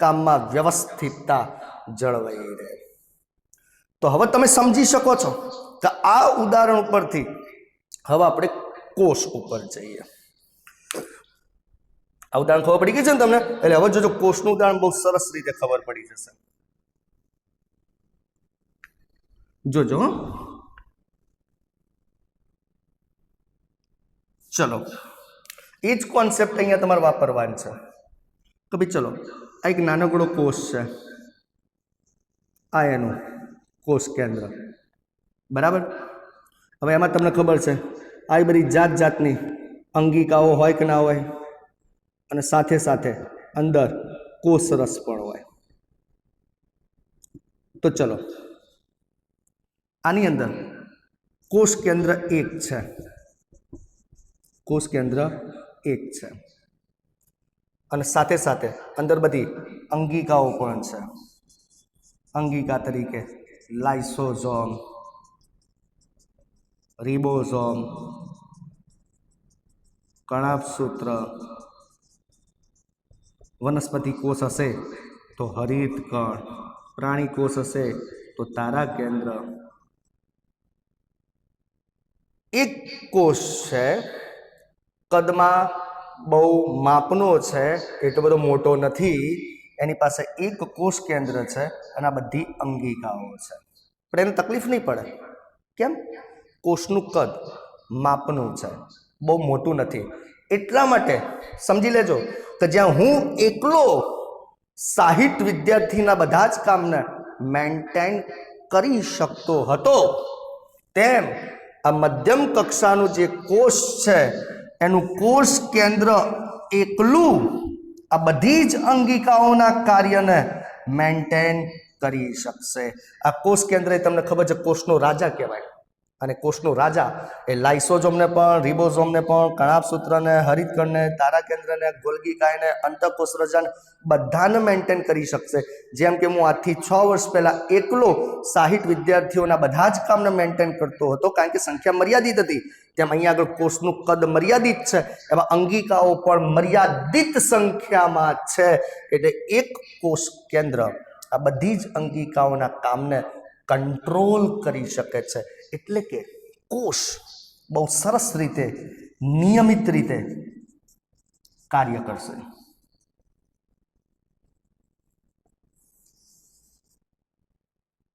કામમાં વ્યવસ્થિતતા જળવાઈ રહે. તો હવે તમે સમજી શકો છો કે આ ઉદાહરણ ઉપરથી હવે આપણે કોષ ઉપર જઈએ. આ ઉદાહરણ ખબર પડી ગઈ છે ને તમને? એટલે હવે જોજો, કોષનું ઉદાહરણ બહુ સરસ રીતે ખબર પડી જશે. જોજો. ચલો, એ જ કોન્સેપ્ટ અહીંયા તમારે વાપરવાનો છે. તો ભાઈ ચલો, આ એક નાનકડો કોષ છે, આ એનું કોષ કેન્દ્ર, બરાબર. હવે એમાં તમને ખબર છે આ બધી જાત જાતની અંગિકાઓ હોય કે ના હોય, અને સાથે સાથે અંદર કોષરસ પણ હોય. તો ચલો, આની અંદર કોષ કેન્દ્ર 1 છે, કોષ કેન્દ્ર 1 છે, અને સાથે સાથે અંદર બધી અંગિકાઓ પણ છે. અંગિકા તરીકે લાઇસોઝોમ, રિબોઝોમ, કણાભસૂત્ર, વનસ્પતિ કોષ હશે તો હરિતકણ, પ્રાણી કોષ હશે તો તારા કેન્દ્ર. એક કોષ છે, કદમાં બહુ માપનો છે, એટલો બધો મોટો નથી, એની પાસે એક કોષ કેન્દ્ર છે અને આ બધી અંગિકાઓ છે. પણ એને તકલીફ નહીં પડે. કેમ? કોષનું કદ માપનું છે, બહુ મોટું નથી. એટલા માટે સમજી લેજો કે જ્યાં હું એકલો 60 વિદ્યાર્થીના બધા જ કામને મેન્ટેન કરી શકતો હતો, તેમ આ મધ્યમ કક્ષાનું જે કોષ છે એનું કોષ કેન્દ્ર એકલું આ બધી જ અંગિકાઓના કાર્યને મેન્ટેન કરી શકશે. આ કોષ કેન્દ્ર એ તમને ખબર છે કોષનો રાજા કહેવાય. અને કોષનો રાજા એ લાઇસોઝોમને પણ, રિબોઝોમને પણ, કણાભસૂત્રને, હરિતકણને, તારા કેન્દ્રને, ગોલ્ગી કાયને, અંતઃકોષ રચનાને બધાને મેન્ટેન કરી શકશે. જેમ કે હું આજથી 6 વર્ષ પહેલાં એકલો 60 વિદ્યાર્થીઓના બધા જ કામને મેન્ટેન કરતો હતો, કારણ કે સંખ્યા મર્યાદિત હતી. તેમ અહીંયા આગળ કોષનું કદ મર્યાદિત છે, એમાં અંગિકાઓ પણ મર્યાદિત સંખ્યામાં છે. એટલે એક કોષ કેન્દ્ર આ બધી જ અંગિકાઓના કામને કંટ્રોલ કરી શકે છે. એટલે કે કોષ બહુ સરસ રીતે, નિયમિત રીતે કાર્ય કરશે.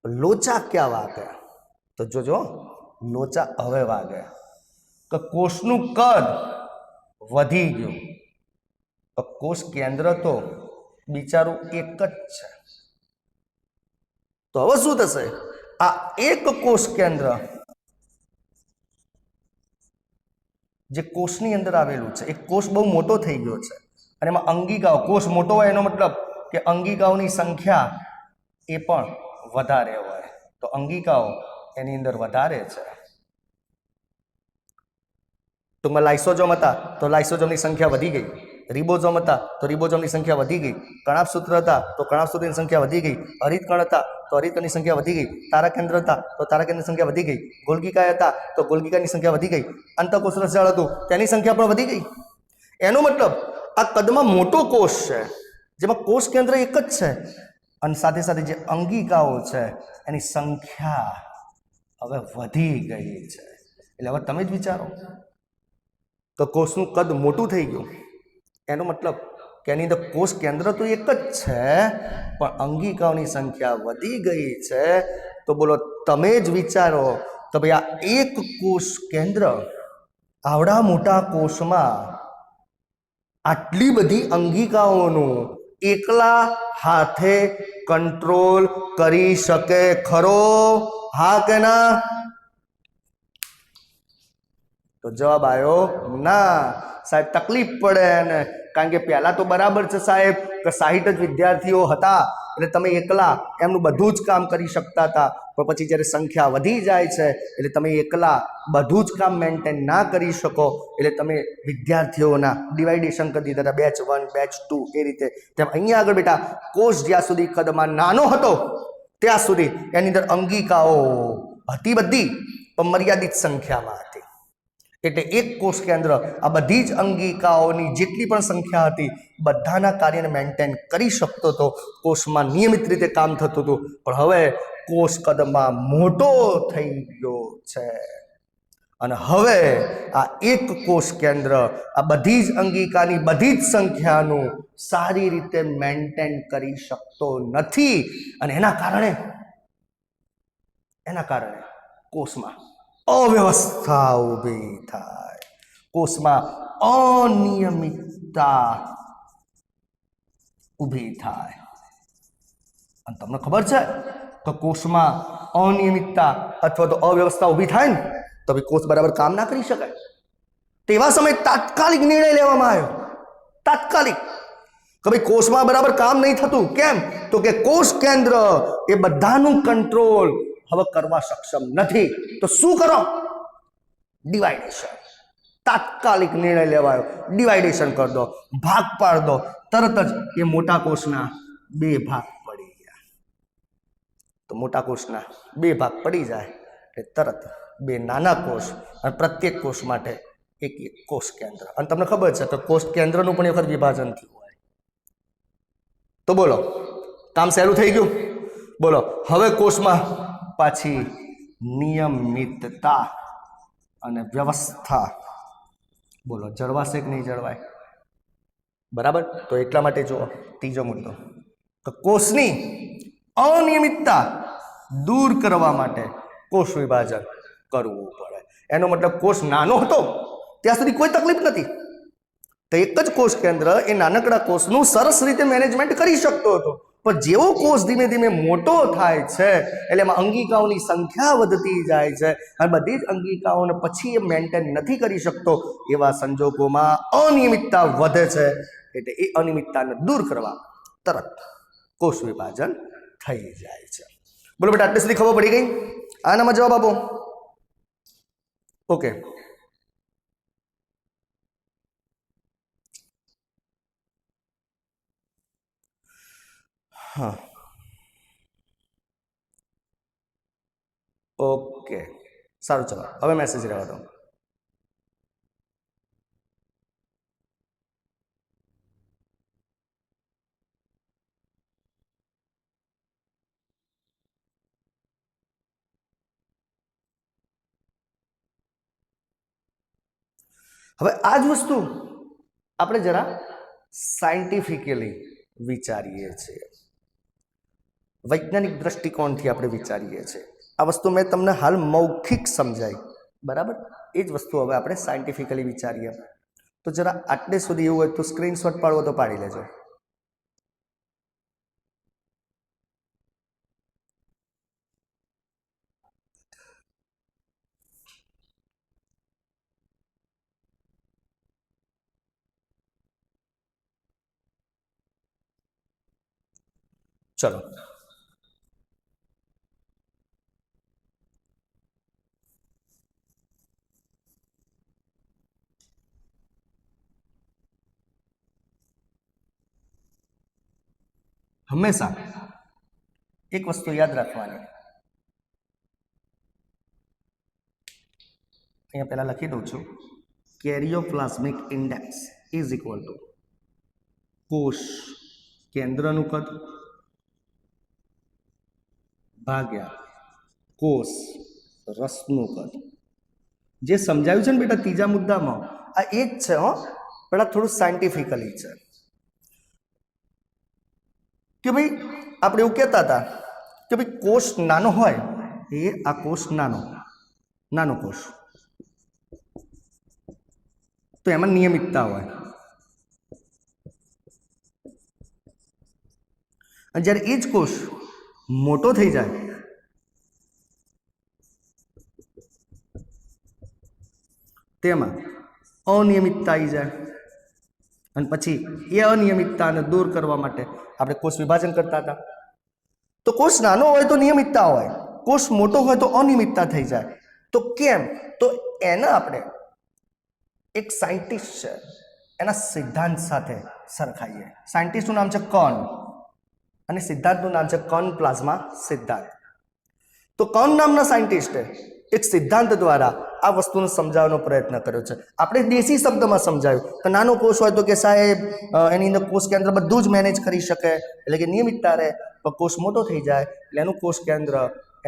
લોચા ક્યાં વાગે? તો જોજો, લોચા હવે વાગે કે કોષનું કદ વધી ગયું. તો કોષ કેન્દ્ર તો બિચારું એક જ છે. તો હવે શું થશે? આ એક કોષ કેન્દ્ર જે કોષની અંદર આવેલું છે, એક કોષ બહુ મોટો થઈ ગયો છે અને એમાં અંગિકાઓ, કોષ મોટો હોય એનો મતલબ કે અંગિકાઓની સંખ્યા એ પણ વધારે હોય. તો અંગિકાઓ એની અંદર વધારે છે. ટૂંકમાં લાઇસોજોમ હતા તો લાઇસોજોમની સંખ્યા વધી ગઈ, રિબોઝોમ હતા તો રિબોઝોમની સંખ્યા વધી ગઈ, કણાભસૂત્ર હતા તો કણાભસૂત્રની સંખ્યા વધી ગઈ, હરિતકણ હતા તો હરિતકણની સંખ્યા વધી ગઈ, તારાકેન્દ્ર હતા તો તારાકેન્દ્રની સંખ્યા વધી ગઈ, ગોલ્ગિકા હતા તો ગોલ્ગિકાની સંખ્યા વધી ગઈ, અંતઃકોષ રસજાળ હતું તેની સંખ્યા પણ વધી ગઈ. એનો મતલબ આ કદમાં મોટો કોષ છે જેમાં કોષ કેન્દ્ર એક જ છે અને સાથે સાથે જે અંગિકાઓ છે એની સંખ્યા હવે વધી ગઈ છે. એટલે હવે તમે જ વિચારો તો કોષનું કદ મોટું થઈ ગયું, એનો મતલબ કે એની અંદર કોષ કેન્દ્ર તો એક જ છે પણ અંગિકાઓની સંખ્યા વધી ગઈ છે. તો બોલો તમે જ વિચારો તો ભાઈ આ એક કોષ કેન્દ્ર આવડા મોટા કોષમાં આટલી બધી અંગિકાઓનું એકલા હાથે કંટ્રોલ કરી શકે ખરો? હા કે ના? તો જવાબ આવ્યો ના. સાહેબ તકલીફ પડે ને, કારણ કે પહેલા તો બરાબર છે સાહેબ કે 60 જ વિદ્યાર્થીઓ હતા એટલે તમે એકલા એમનું બધું જ કામ કરી શકતા હતા, પણ પછી જ્યારે સંખ્યા વધી જાય છે એટલે તમે એકલા બધું જ કામ મેન્ટેન ના કરી શકો એટલે તમે વિદ્યાર્થીઓના ડિવાઇડેશન કરી દીધા હતા, બેચ 1 બેચ 2 એ રીતે. તેમ અહીંયા આગળ બેટા કોષ જ્યાં સુધી કદમાં નાનો હતો ત્યાં સુધી એની અંદર અંગિકાઓ હતી બધી પણ મર્યાદિત સંખ્યામાં હતી. એટલે એક કોષ કેન્દ્ર આ બધી જ અંગિકાઓની જેટલી પણ સંખ્યા હતી બધાના કાર્યને મેન્ટેન કરી શકતો હતો, કોષમાં નિયમિત રીતે કામ થતું હતું. પણ હવે કોષ કદમાં મોટો થઈ ગયો છે અને હવે આ એક કોષ કેન્દ્ર આ બધી જ અંગિકાની બધી જ સંખ્યાનું સારી રીતે મેન્ટેન કરી શકતો નથી અને એના કારણે કોષમાં અવ્યવસ્થા ઊભી થાય, કોષમાં અનિયમિતતા ઊભી થાય. અને તમને ખબર છે તો કોષમાં અનિયમિતતા અથવા તો અવ્યવસ્થા ઊભી થાય ને તો ભાઈ કોષ બરાબર કામ ના કરી શકાય. તેવા સમયે તાત્કાલિક નિર્ણય લેવામાં આવ્યો, તાત્કાલિક, કે ભાઈ કોષમાં બરાબર કામ નહીં થતું. કેમ? તો કે કોષ કેન્દ્ર એ બધાનું કંટ્રોલ હવે કરવા સક્ષમ નથી. તો શું કરો? ડિવાઇડેશન. તાત્કાલિક નિર્ણય લેવાયો, ડિવાઇડેશન કરી દો, ભાગ પાડ દો. તરત જ એ મોટા કોષના 2 ભાગ પડી ગયા. તો મોટા કોષના 2 ભાગ પડી જાય એટલે તરત 2 નાના કોષ અને પ્રત્યેક કોષ માટે એક એક કોષ કેન્દ્ર. અને તમને ખબર છે તો કોષ કેન્દ્રનું પણ એક વખત વિભાજન થયું હોય. તો બોલો કામ સહેલું થઈ ગયું. બોલો હવે કોષમાં પાછી નિયમિતતા અને વ્યવસ્થા બોલો જળવાશે કે નહીં જળવાય? બરાબર. તો એટલા માટે જુઓ ત્રીજો મુદ્દો, તો કોષની અનિયમિતતા દૂર કરવા માટે કોષ વિભાજન કરવું પડે. એનો મતલબ કોષ નાનો હતો ત્યાં સુધી કોઈ તકલીફ નથી, તો એક જ કોષ કેન્દ્ર એ નાનકડા કોષનું સરસ રીતે મેનેજમેન્ટ કરી શકતો હતો. પણ જેવો કોષ ધીમે ધીમે મોટો થાય છે એટલે એમાં અંગિકાઓની સંખ્યા વધતી જાય છે અને બધી જ અંગિકાઓને પછી એ મેન્ટેન નથી કરી શકતો. એવા સંજોગોમાં અનિયમિતતા વધે છે એટલે એ અનિયમિતતાને દૂર કરવા તરત કોષ વિભાજન થઈ જાય છે. બોલો બેટા આટલી સુધી ખબર પડી ગઈ? આનામાં જવાબ આપો. ઓકે. હા ઓકે સારું, ચલો હવે મેસેજ રહેવા દો. હવે આ જ વસ્તુ આપણે જરા સાયન્ટિફિકલી વિચારીએ છીએ, વૈજ્ઞાનિક દ્રષ્ટિકોણથી આપણે વિચારીએ છીએ. આ વસ્તુ મેં તમને હાલ મૌખિક સમજાઈ, બરાબર? એ જ વસ્તુ હવે આપણે સાયન્ટિફિકલી વિચારીએ. તો જરા આટલે સુધી એવું હોય તો સ્ક્રીનશોટ પાડવો તો પાડી લેજો. चलो हमेशा एक वस्तु याद रखवानी, अहींया पहला लखी दઉં છું, કેરિયોપ્લાઝમિક ઇન્ડેક્સ ઇઝ ઇક્વલ ટુ કોષ કેન્દ્રનું કદ ભાગ્યા કોષ રસનું કદ. જે સમજાવ્યું છે ને બેટા ત્રીજા મુદ્દામાં આ એ જ છે હો, પેલા થોડું સાયન્ટિફિકલી છે કે ભાઈ આપણે એવું કહેતા હતા કે ભાઈ કોષ નાનો હોય એ આ કોષ નાનો કોષ તો એમાં નિયમિતતા હોય, અને જ્યારે એ જ કોષ મોટો થઈ જાય તેમાં અનિયમિતતા આવી જાય, અને પછી એ અનિયમિતતાને દૂર કરવા માટે આપણે કોષ વિભાજન કરતા હતા. તો કોષ નાનો હોય તો નિયમિતતા હોય, કોષ મોટો હોય તો અનિયમિતતા થઈ જાય. તો કેમ? તો એના આપણે એક સાયન્ટિસ્ટ છે એના સિદ્ધાંત સાથે સરખાઈએ. સાયન્ટિસ્ટનું નામ છે કર્ન અને સિદ્ધાંતનું નામ છે કર્ન પ્લાઝ્મા સિદ્ધાંત. તો કર્ન નામના સાયન્ટિસ્ટે એક સિદ્ધાંત દ્વારા આ વસ્તુને સમજાવવાનો પ્રયત્ન કર્યો છે. આપણે દેશી શબ્દમાં સમજાવ્યું કે નાનો કોષ હોય તો કે સાહેબ એની અંદર કોષ કેન્દ્ર બધું જ મેનેજ કરી શકે, એટલે કે નિયમિતતા રહે. પણ કોષ મોટો થઈ જાય એટલે એનું કોષ કેન્દ્ર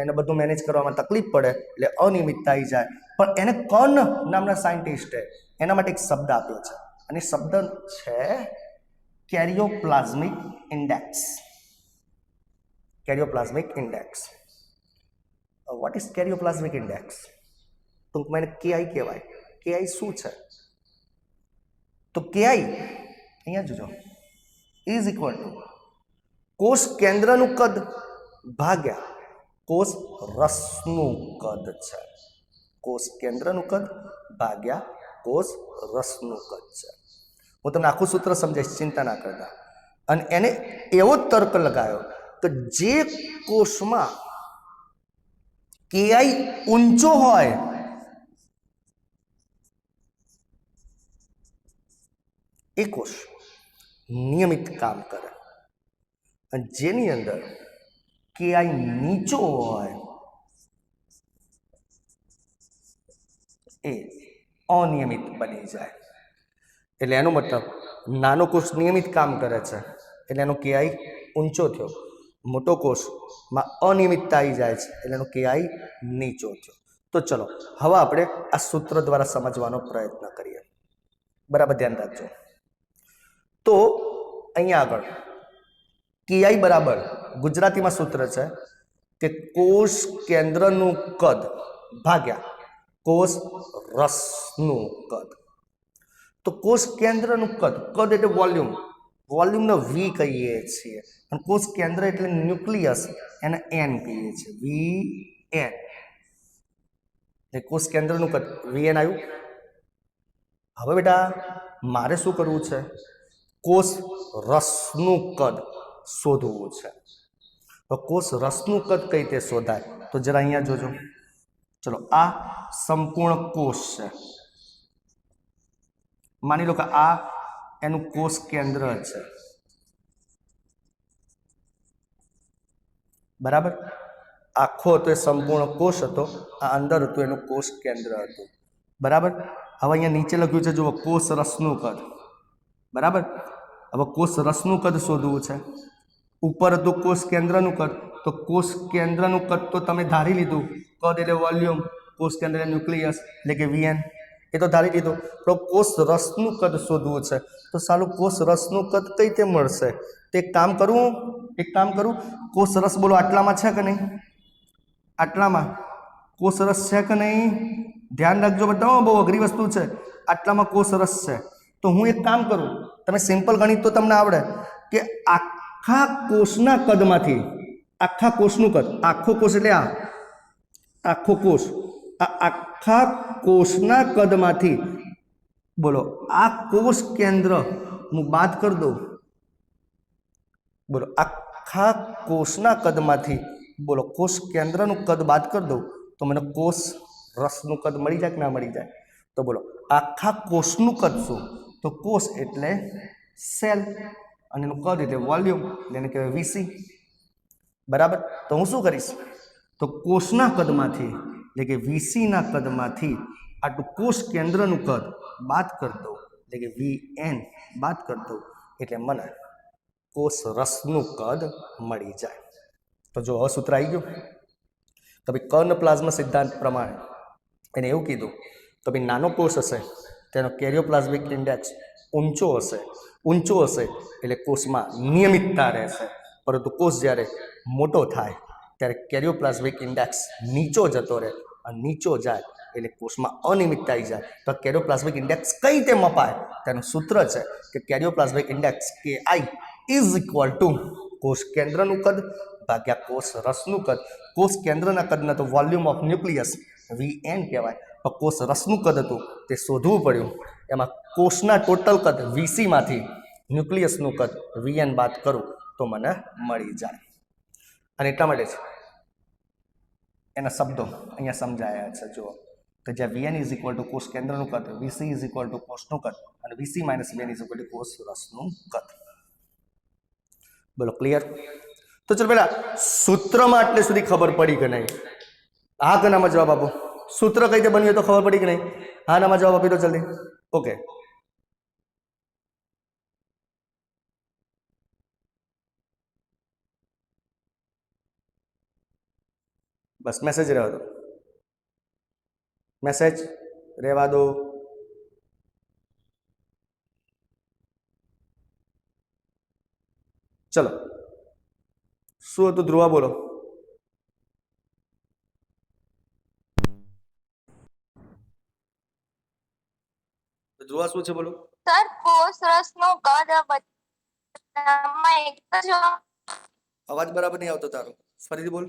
એને બધું મેનેજ કરવામાં તકલીફ પડે એટલે અનિયમિતતા આવી જાય. પણ એને કર્ન નામના સાયન્ટિસ્ટે એના માટે એક શબ્દ આપ્યો છે, અને શબ્દ છે karyoplasmic index. Karyoplasmic index. What is karyoplasmic index? ટૂંકમાં એને કેઆઈ કહેવાય. કેઆઈ શું છે? તો કેઆઈ અહીંયા જોજો ઇઝ ઇક્વલ ટુ કોષ કેન્દ્રનું કદ ભાગ્યા કોષ રસનું કદ છે. કોષ કેન્દ્રનું કદ ભાગ્યા કોષ રસનું કદ છે. હું તમને આખું સૂત્ર સમજાવીશ, ચિંતા ના કરતા. અને એને એવો તર્ક લગાવ્યો કે જે કોષમાં કેઆઈ ઊંચો હોય એ કોષ નિયમિત કામ કરે, અને જેની અંદર કેઆઈ નીચો હોય એ અનિયમિત બની જાય. એટલે એનો મતલબ નાનો કોષ નિયમિત કામ કરે છે એટલે એનો કેઆઈ ઊંચો થયો, મોટો કોષમાં અનિયમિતતા આવી જાય છે એટલે એનો કેઆઈ નીચો થયો. તો ચલો હવે આપણે આ સૂત્ર દ્વારા સમજવાનો પ્રયત્ન કરીએ. બરાબર ધ્યાન રાખજો. તો અહીંયા આગળ કેઆઈ બરાબર ગુજરાતીમાં સૂત્ર છે કે કોષ કેન્દ્રનું કદ ભાગ્યા કોષ રસનું કદ. તો કોષ કેન્દ્રનું કદ, કદ એટલે વોલ્યુમ, વોલ્યુમને વી કહીએ છીએ, અને કોષ કેન્દ્ર એટલે ન્યુક્લિયસ, એને એન કહીએ છીએ, વી એન. કોષ કેન્દ્રનું કદ વી એન આવ્યું. હવે બેટા મારે શું કરવું છે? કોષ રસનું કદ શોધવું છે. તો કોષ રસનું કદ કઈ રીતે શોધાય? તો જરા અહીંયા જોજો. ચલો આ સંપૂર્ણ કોષ છે, માની લો કે આ એનું કોષ કેન્દ્ર છે. બરાબર, આખો હતો એ સંપૂર્ણ કોષ હતો, આ અંદર હતું એનું કોષ કેન્દ્ર હતું. બરાબર. હવે અહીંયા નીચે લખ્યું છે જુઓ કોષ રસનું કદ. બરાબર. હવે કોષ રસનું કદ શોધવું છે. ઉપર હતું કોષ કેન્દ્રનું કદ, તો કોષ કેન્દ્રનું કદ તો તમે ધારી લીધું, કદ એટલે વોલ્યુમ, કોષ કેન્દ્ર ન્યુક્લિયસ એટલે કે વીએન, એ તો ધારી લીધું. તો કોષ રસનું કદ શોધવું છે. તો સાલું કોષ રસનું કદ કઈ રીતે મળશે? તો એક કામ કરું, કોષ રસ બોલો આટલામાં છે કે નહીં? આટલામાં કોષ રસ છે કે નહીં? ધ્યાન રાખજો બધા, બહુ અઘરી વસ્તુ છે. આટલામાં કોષ રસ છે. તો હું એક કામ કરું, તમે સિમ્પલ ગણિત તો તમને આવડે, કે આખા કોષના કદમાંથી, આખા કોષનું કદ, આખો કોષ એટલે આ આખો કોષ, આ આખા કોષના કદમાંથી બોલો આ કોષ કેન્દ્ર હું બાદ કરી દઉં. બોલો આ આખા કોષના કદમાંથી બોલો કોષ કેન્દ્રનું કદ બાદ કરી દઉં તો મને કોષ રસનું કદ મળી જાય કે ના મળી જાય? તો બોલો આખા કોષનું કદ શું? તો કોષ એટલે સેલ અને એનું કદ એટલે વોલ્યુમ, એને કહેવાય વીસી. બરાબર. તો હું શું કરીશ? તો કોષના કદમાંથી એટલે કે વીસીના કદમાંથી આટલું કોષ કેન્દ્રનું કદ બાદ કરી દઉં એટલે કે વીએન બાદ કરી દઉં એટલે મને કોષ રસનું કદ મળી જાય. તો જો હવે સૂત્ર આવી ગયું. તો ભાઈ કર્ણ પ્લાઝ્મા સિદ્ધાંત પ્રમાણે એને એવું કીધું તો ભાઈ નાનો કોષ હશે તેનો કેરિયોપ્લાઝમિક ઇન્ડેક્સ ઊંચો હશે એટલે કોષમાં નિયમિતતા રહેશે, પરંતુ કોષ જ્યારે મોટો થાય ત્યારે કેરિયોપ્લાઝમિક ઇન્ડેક્સ નીચો જતો રહે અને નીચો જાય એટલે કોષમાં અનિયમિતતા આવી જાય. તો કેરિયોપ્લાઝમિક ઇન્ડેક્સ કઈ રીતે મપાય? તેનું સૂત્ર છે કે karyoplasmic index KI is equal to કોષ કેન્દ્રનું કદ ભાગ્યા કોષ રસનું કદ. કોષ કેન્દ્રના કદને તો વોલ્યુમ ઓફ ન્યુક્લિયસ VN કહેવાય, પણ કોષ રસનું કદ હતું તે શોધવું પડ્યું. એમાં કોષના ટોટલ કદ VC માંથી ન્યુક્લિયસનું કદ VN બાદ કરું તો મને મળી જાય. અને એટલા માટે જ એના શબ્દો અહીંયા સમજાયા છે. જુઓ તો જ્યાં VN ઇઝ ઇક્વલ ટુ કોષ કેન્દ્રનું કદ, VC ઇઝ ઇક્વલ ટુ કોષનું કદ અને VC minus VN is equal to કોષ રસનું કદ. બોલો ક્લિયર? તો ચલો પેલા સૂત્રમાં એટલે સુધી ખબર પડી કે નહીં? હા કે નામાં જવાબ આપો. સૂત્ર કઈ રીતે બન્યું તો ખબર પડી કે નહીં? હા નામાં જવાબ આપી દો જલ્દી. ઓકે, બસ મેસેજ રહેવા દો, મેસેજ રહેવા દો. ચલો શું હતું ધ્રુવા બોલો. ધ્રુવા શું છે બોલો? સર કોષ રસનું કદ બધામાં એક જ અવાજ બરાબર નહીં આવતો તારો, ફરીથી બોલ.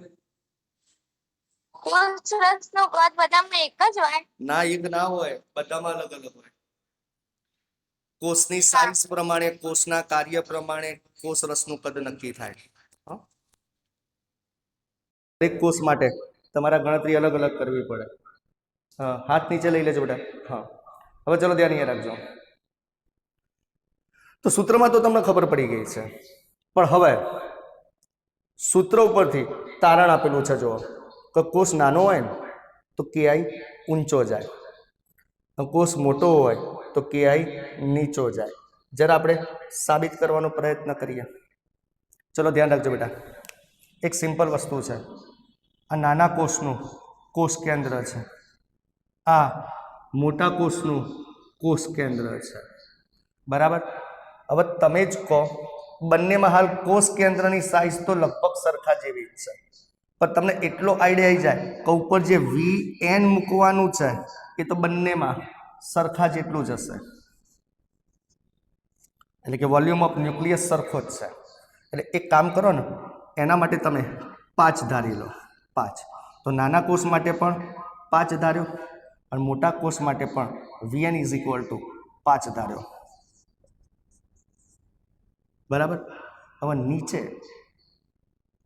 કોષ રસનું કદ બધામાં એક જ હોય? ના, એક ના હોય, બધામાં અલગ અલગ હોય. કોષની સાઇઝ પ્રમાણે, કોષના કાર્ય પ્રમાણે કોષ રસનું કદ નક્કી થાય. દરેક કોષ માટે તમારા ગણતરી અલગ અલગ કરવી પડે. હા, હાથ નીચે લઈ લેજો બેટા. હા, હવે ચલો ધ્યાન અહીંયા રાખજો. તો સૂત્રમાં તો તમને ખબર પડી ગઈ છે, પણ હવે સૂત્ર ઉપરથી તારણ આપેલું છે. જો કે કોષ નાનો હોય ને તો KI ઊંચો જાય, કોષ મોટો હોય તો KI નીચો જાય. જરા આપણે સાબિત કરવાનો પ્રયત્ન કરીએ. ચલો ધ્યાન રાખજો બેટા. એક સિમ્પલ વસ્તુ છે. આ નાના કોષનું કોષ કેન્દ્ર છે, આ મોટા કોષનું કોષ કેન્દ્ર છે. બરાબર. હવે તમે જ કહો, બંનેમાં હાલ કોષ કેન્દ્રની સાઇઝ તો લગભગ સરખા જેવી જ છે, પણ તમને એટલો આઈડિયા આવી જાય કે ઉપર જે VN મૂકવાનું છે એ તો બંનેમાં સરખા જેટલું જ હશે, એટલે કે વોલ્યુમ ઓફ ન્યુક્લિયસ સરખો જ છે. એટલે એક કામ કરો ને, એના માટે તમે 5 ધારી લો. 5 તો નાના કોષ માટે પણ 5 ધાર્યો અને મોટા કોષ માટે પણ VN ઇઝ ઇક્વલ ટુ 5 ધાર્યો. બરાબર. હવે નીચે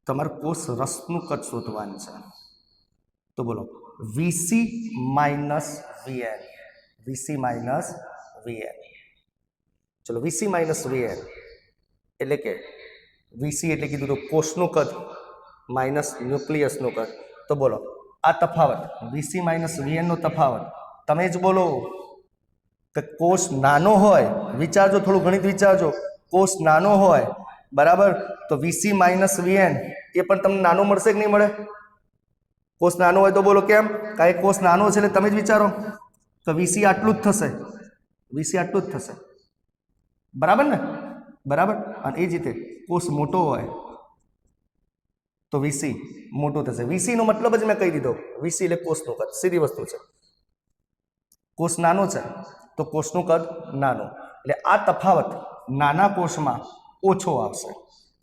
તમારે કોષ રસનું કદ શોધવાનું છે. તો બોલો VC minus VN. VC minus VN. ચલો VC માઇનસ VN એટલે કે VC એટલે કીધું તો કોષનું કદ માઇનસ ન્યુક્લિયસનું કદ. તો બોલો આ તફાવત VC માઇનસ VN નો તફાવત તમે જ બોલો. કે કોષ નાનો હોય, વિચારજો, થોડું ગણિત વિચારજો. કોષ નાનો હોય, બરાબર, તો VC માઇનસ VN એ પણ તમને નાનો મળશે કે નહીં મળે? કોષ નાનો હોય તો બોલો કેમ? કારણ કે કોષ નાનો છે એટલે તમે જ વિચારો તો VC આટલું જ થશે. VC આટલું જ થશે. બરાબર ને? બરાબર. અને એ જ રીતે કોષ મોટો હોય તો VC મોટું થશે. VC નો મતલબ જ મેં કહી દીધો. VC એટલે કોષનું કદ, સીધી વસ્તુ છે. કોષ નાનો છે તો કોષનું કદ નાનું, એટલે આ તફાવત નાના કોષમાં ઓછો આવશે.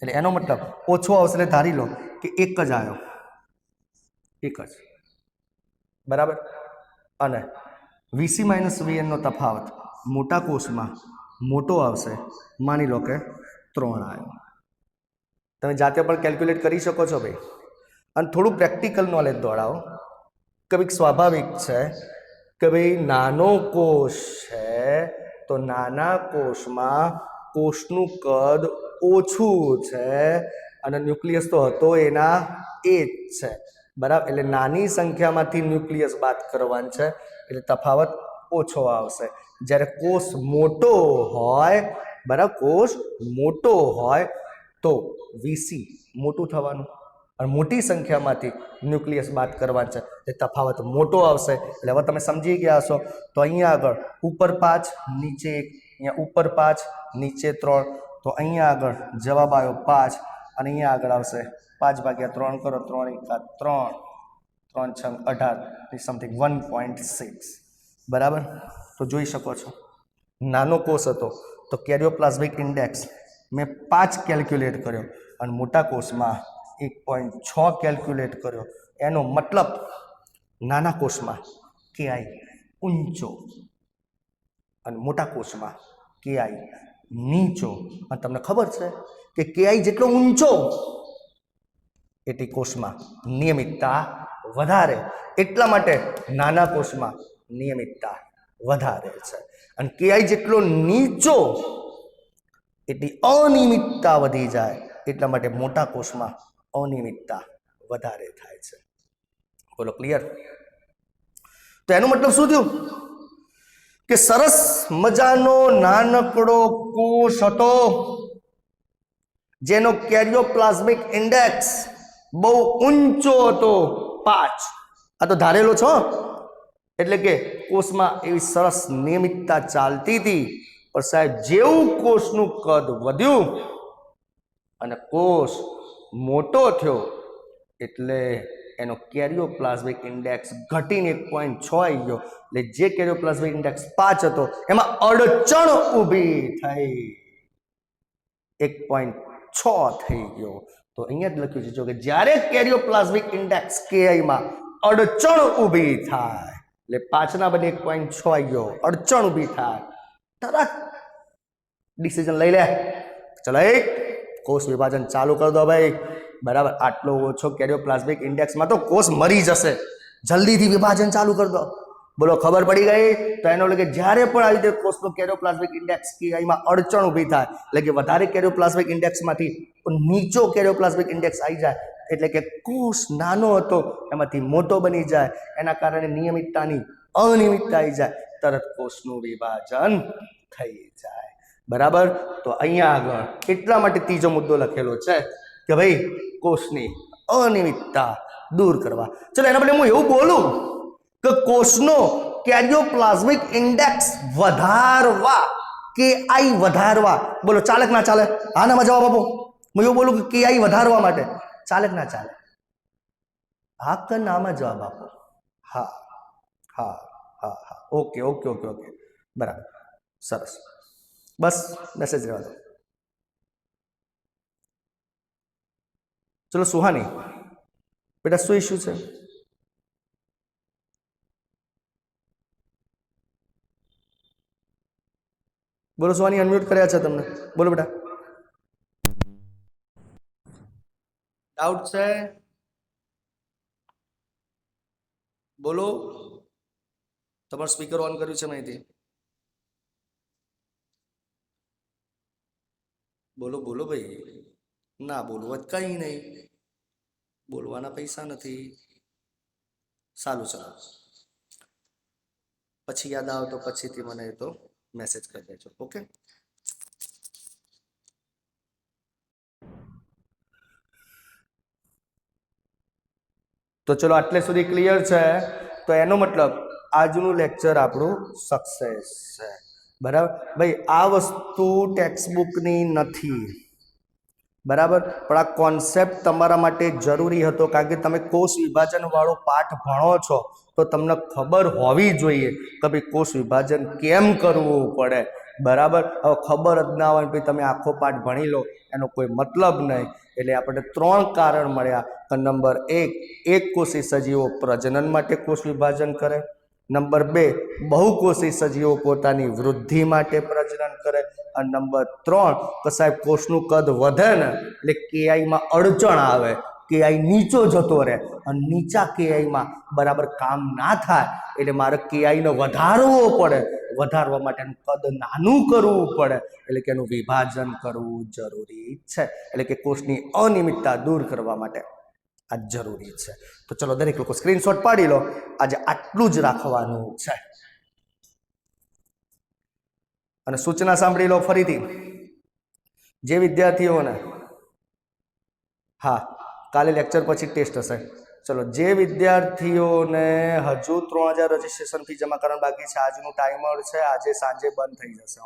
એટલે એનો મતલબ ઓછો આવશે એટલે ધારી લો કે એક જ આવ્યો, એક જ. બરાબર. અને VC માઇનસ VN નો તફાવત મોટા કોષમાં મોટો આવશે, માની લો કે 3 આવ્યો. તમે જાતે પણ કેલ્ક્યુલેટ કરી શકો છો ભાઈ. અને થોડું પ્રેક્ટિકલ નોલેજ દોડાવો કે ભાઈ સ્વાભાવિક છે કે ભાઈ નાનો કોષ છે તો નાના કોષમાં કોષનું કદ ઓછું છે અને ન્યુક્લિયસ તો હતો એના એ જ છે બરાબર. એટલે નાની સંખ્યામાંથી ન્યુક્લિયસ બાદ કરવાનું છે એટલે તફાવત ઓછો આવશે. જ્યારે કોષ મોટો હોય બરાબર, કોષ મોટો હોય તો વીસી મોટું થવાનું અને મોટી સંખ્યામાંથી ન્યુક્લિયસ બાદ કરવાનું છે એ તફાવત મોટો આવશે. એટલે હવે તમે સમજી ગયા હશો. તો અહીંયા આગળ ઉપર 5 નીચે 1, અહીંયા ઉપર 5 નીચે 3, તો અહીંયા આગળ જવાબ આવ્યો 5 અને અહીંયા આગળ આવશે 5/3 કરો, 3 × 3, 3 × 18 સમથિંગ 1.6 બરાબર. તો જોઈ શકો છો નાનો કોષ હતો તો કેરિયોપ્લાઝમિક ઇન્ડેક્સ મેં 5 કેલ્ક્યુલેટ કર્યો અને મોટા કોષમાં 1.6 કેલ્ક્યુલેટ કર્યો. એનો મતલબ નાના કોષમાં કેઆઈ ઊંચો અને મોટા કોષમાં કેઆઈ નીચો. અને તમને ખબર છે કે કેઆઈ જેટલો ઊંચો એટલી કોષમાં નિયમિતતા વધારે. એટલા માટે નાના કોષમાં નિયમિતતા વધારે છે અને કેઆઈ જેટલો નીચો એટલી અનિયમિતતા વધી જાય. એટલા માટે મોટા કોષમાં અનિયમિતતા વધારે થાય છે. બોલો ક્લિયર? તો એનો મતલબ શું થયું કે સરસ મજાનો નાનકડો કોષ હતો જેનો કેરિયોપ્લાઝમિક ઇન્ડેક્સ બહુ ઊંચો હતો 5. આ તો ધારેલો છો એટલે કે કોષમાં એવી સરસ નિયમિતતા ચાલતી હતી. પણ સાહેબ જેવું કોષનું કદ વધ્યું અને કોષ મોટો થયો એટલે એનો કેરિયોપ્લાઝમિક ઇન્ડેક્સ ઘટીને 1.6 આવી ગયો. એટલે જે કેરિયોપ્લાઝમિક ઇન્ડેક્સ 5 હતો એમાં અડચણ ઊભી થઈ 1.6 થઈ ગયો. તો અહીંયા જ લખ્યું છે કે જ્યારે કેરિયોપ્લાઝમિક ઇન્ડેક્સ કેઆઈ માં અડચણ ઊભી થાય એટલે 5 ના બદલે 1.6 આવી ગયો, અડચણ ઊભી થાય તરત ડિસિઝન લઈ લે, ચલો કોષ વિભાજન ચાલુ કરી દો ભાઈ. બરાબર, આટલો ઓછો કેરિયોપ્લાઝમિક ઇન્ડેક્સમાં તો કોષ મરી જશે, જલ્દીથી વિભાજન ચાલુ કરી દો. બોલો ખબર પડી ગઈ? તો એનો એટલે કે જ્યારે પણ આવી રીતે કોષનો કેરિયોપ્લાઝમિક ઇન્ડેક્સ કેઆઈમાં અડચણ ઊભી થાય એટલે કે વધારે કેરિયોપ્લાઝમિક ઇન્ડેક્સમાંથી નીચો કેરિયોપ્લાઝમિક ઇન્ડેક્સ આવી જાય એટલે કે કોષ નાનો હતો એમાંથી મોટો બની જાય, એના કારણે નિયમિતતાની અનિયમિતતા આવી જાય, તરત કોષનું વિભાજન થઈ જાય. બરાબર. તો અહીંયા આગળ એટલા માટે ત્રીજો મુદ્દો લખેલો છે કે ભાઈ કોષની અનિયમિતતા દૂર કરવા. ચલો એના બદલે હું એવું બોલું કે કોષનો કેરિયોપ્લાઝમિક ઇન્ડેક્સ વધારવા, કેઆઈ વધારવા, બોલો ચાલે કે ના ચાલે? આનામાં જવાબ આપો. હું એવું બોલું કે કેઆઈ વધારવા માટે ચાલે કે ના ચાલે? હા કે નામાં જવાબ આપો. હા હા હા હા, ઓકે ઓકે ઓકે ઓકે, બરાબર, સરસ. બસ મેસેજ રહેવા દો. ચલો સુહાની બેટા શું ઇસ્યુ છે? બોલો સુહાની, અનમ્યુટ કર્યા છે તમને, બોલો બેટા. ડાઉટ છે? બોલો. તમારું સ્પીકર ઓન કર્યું છે માહિતી? બોલો બોલો ભાઈ. ના બોલવું કઈ નહીં, બોલવાના પૈસા નથી. સારું ચાલો, પછી યાદ આવે તો પછીથી મને તો મેસેજ કરી દેજો. ઓકે. તો ચલો આટલે સુધી ક્લિયર છે. તો એનો મતલબ આજનું લેક્ચર આપણું સક્સેસ છે. બરાબર ભાઈ, આ વસ્તુ ટેક્સ્ટબુકની નથી, બરાબર, પણ આ કોન્સેપ્ટ તમારા માટે જરૂરી હતો કારણ કે તમે કોષ વિભાજન વાળો પાઠ ભણો છો તો તમને ખબર હોવી જોઈએ કે ભાઈ કોષ વિભાજન કેમ કરવું પડે. બરાબર, હવે ખબર જ ના હોય ભાઈ તમે આખો પાઠ ભણી લો એનો કોઈ મતલબ નહીં. એટલે આપણને 3 કારણ મળ્યા. નંબર 1, એક કોષી સજીવો પ્રજનન માટે કોષ વિભાજન કરે. નંબર 2, બહુકોષી સજીવો પોતાની વૃદ્ધિ માટે પ્રજનન કરે. અને નંબર 3, કે સાહેબ કોષનું કદ વધે ને એટલે કેઆઈમાં અડચણ આવે, કેઆઈ નીચો જતો રહે અને નીચા કેઆઈમાં બરાબર કામ ના થાય એટલે મારે કેઆઈને વધારવો પડે. વધારવા માટે એનું કદ નાનું કરવું પડે એટલે કે એનું વિભાજન કરવું જરૂરી છે. એટલે કે કોષની અનિયમિતતા દૂર કરવા માટે આ જરૂરી છે. તો ચલો દરેક લોકો સ્ક્રીનશોટ પાડી લો. આજે આટલું જ રાખવાનું છે. અને સૂચના સાંભળી લો ફરીથી. જે વિદ્યાર્થીઓને હા કાલે લેક્ચર પછી ટેસ્ટ હશે. ચલો જે વિદ્યાર્થીઓને હજુ 3000 રજીસ્ટ્રેશન ફી જમા કરવાનું બાકી છે, આજનું ટાઈમર છે, આજે સાંજે બંધ થઈ જશે.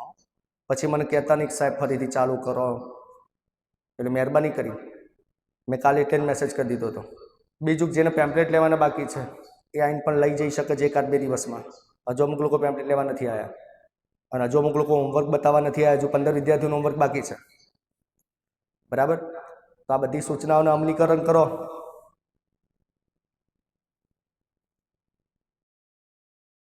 પછી મને કહેતા નહીં સાહેબ ફરીથી ચાલુ કરો, એટલે મહેરબાની કરી. મેં કાલે એટલે જ મેસેજ કરી દીધો હતો. બીજું જેને પેમ્પલેટ લેવાના બાકી છે એ આઈને પણ લઈ જઈ શકે છે 1-2 દિવસમાં. હજુ અમુક લોકો પેમ્પલેટ લેવા નથી આવ્યા અને હજુ અમુક લોકો હોમવર્ક બતાવવા નથી આવ્યા. હજુ 15 વિદ્યાર્થીઓનું હોમવર્ક બાકી છે. બરાબર? તો આ બધી સૂચનાઓનું અમલીકરણ કરો.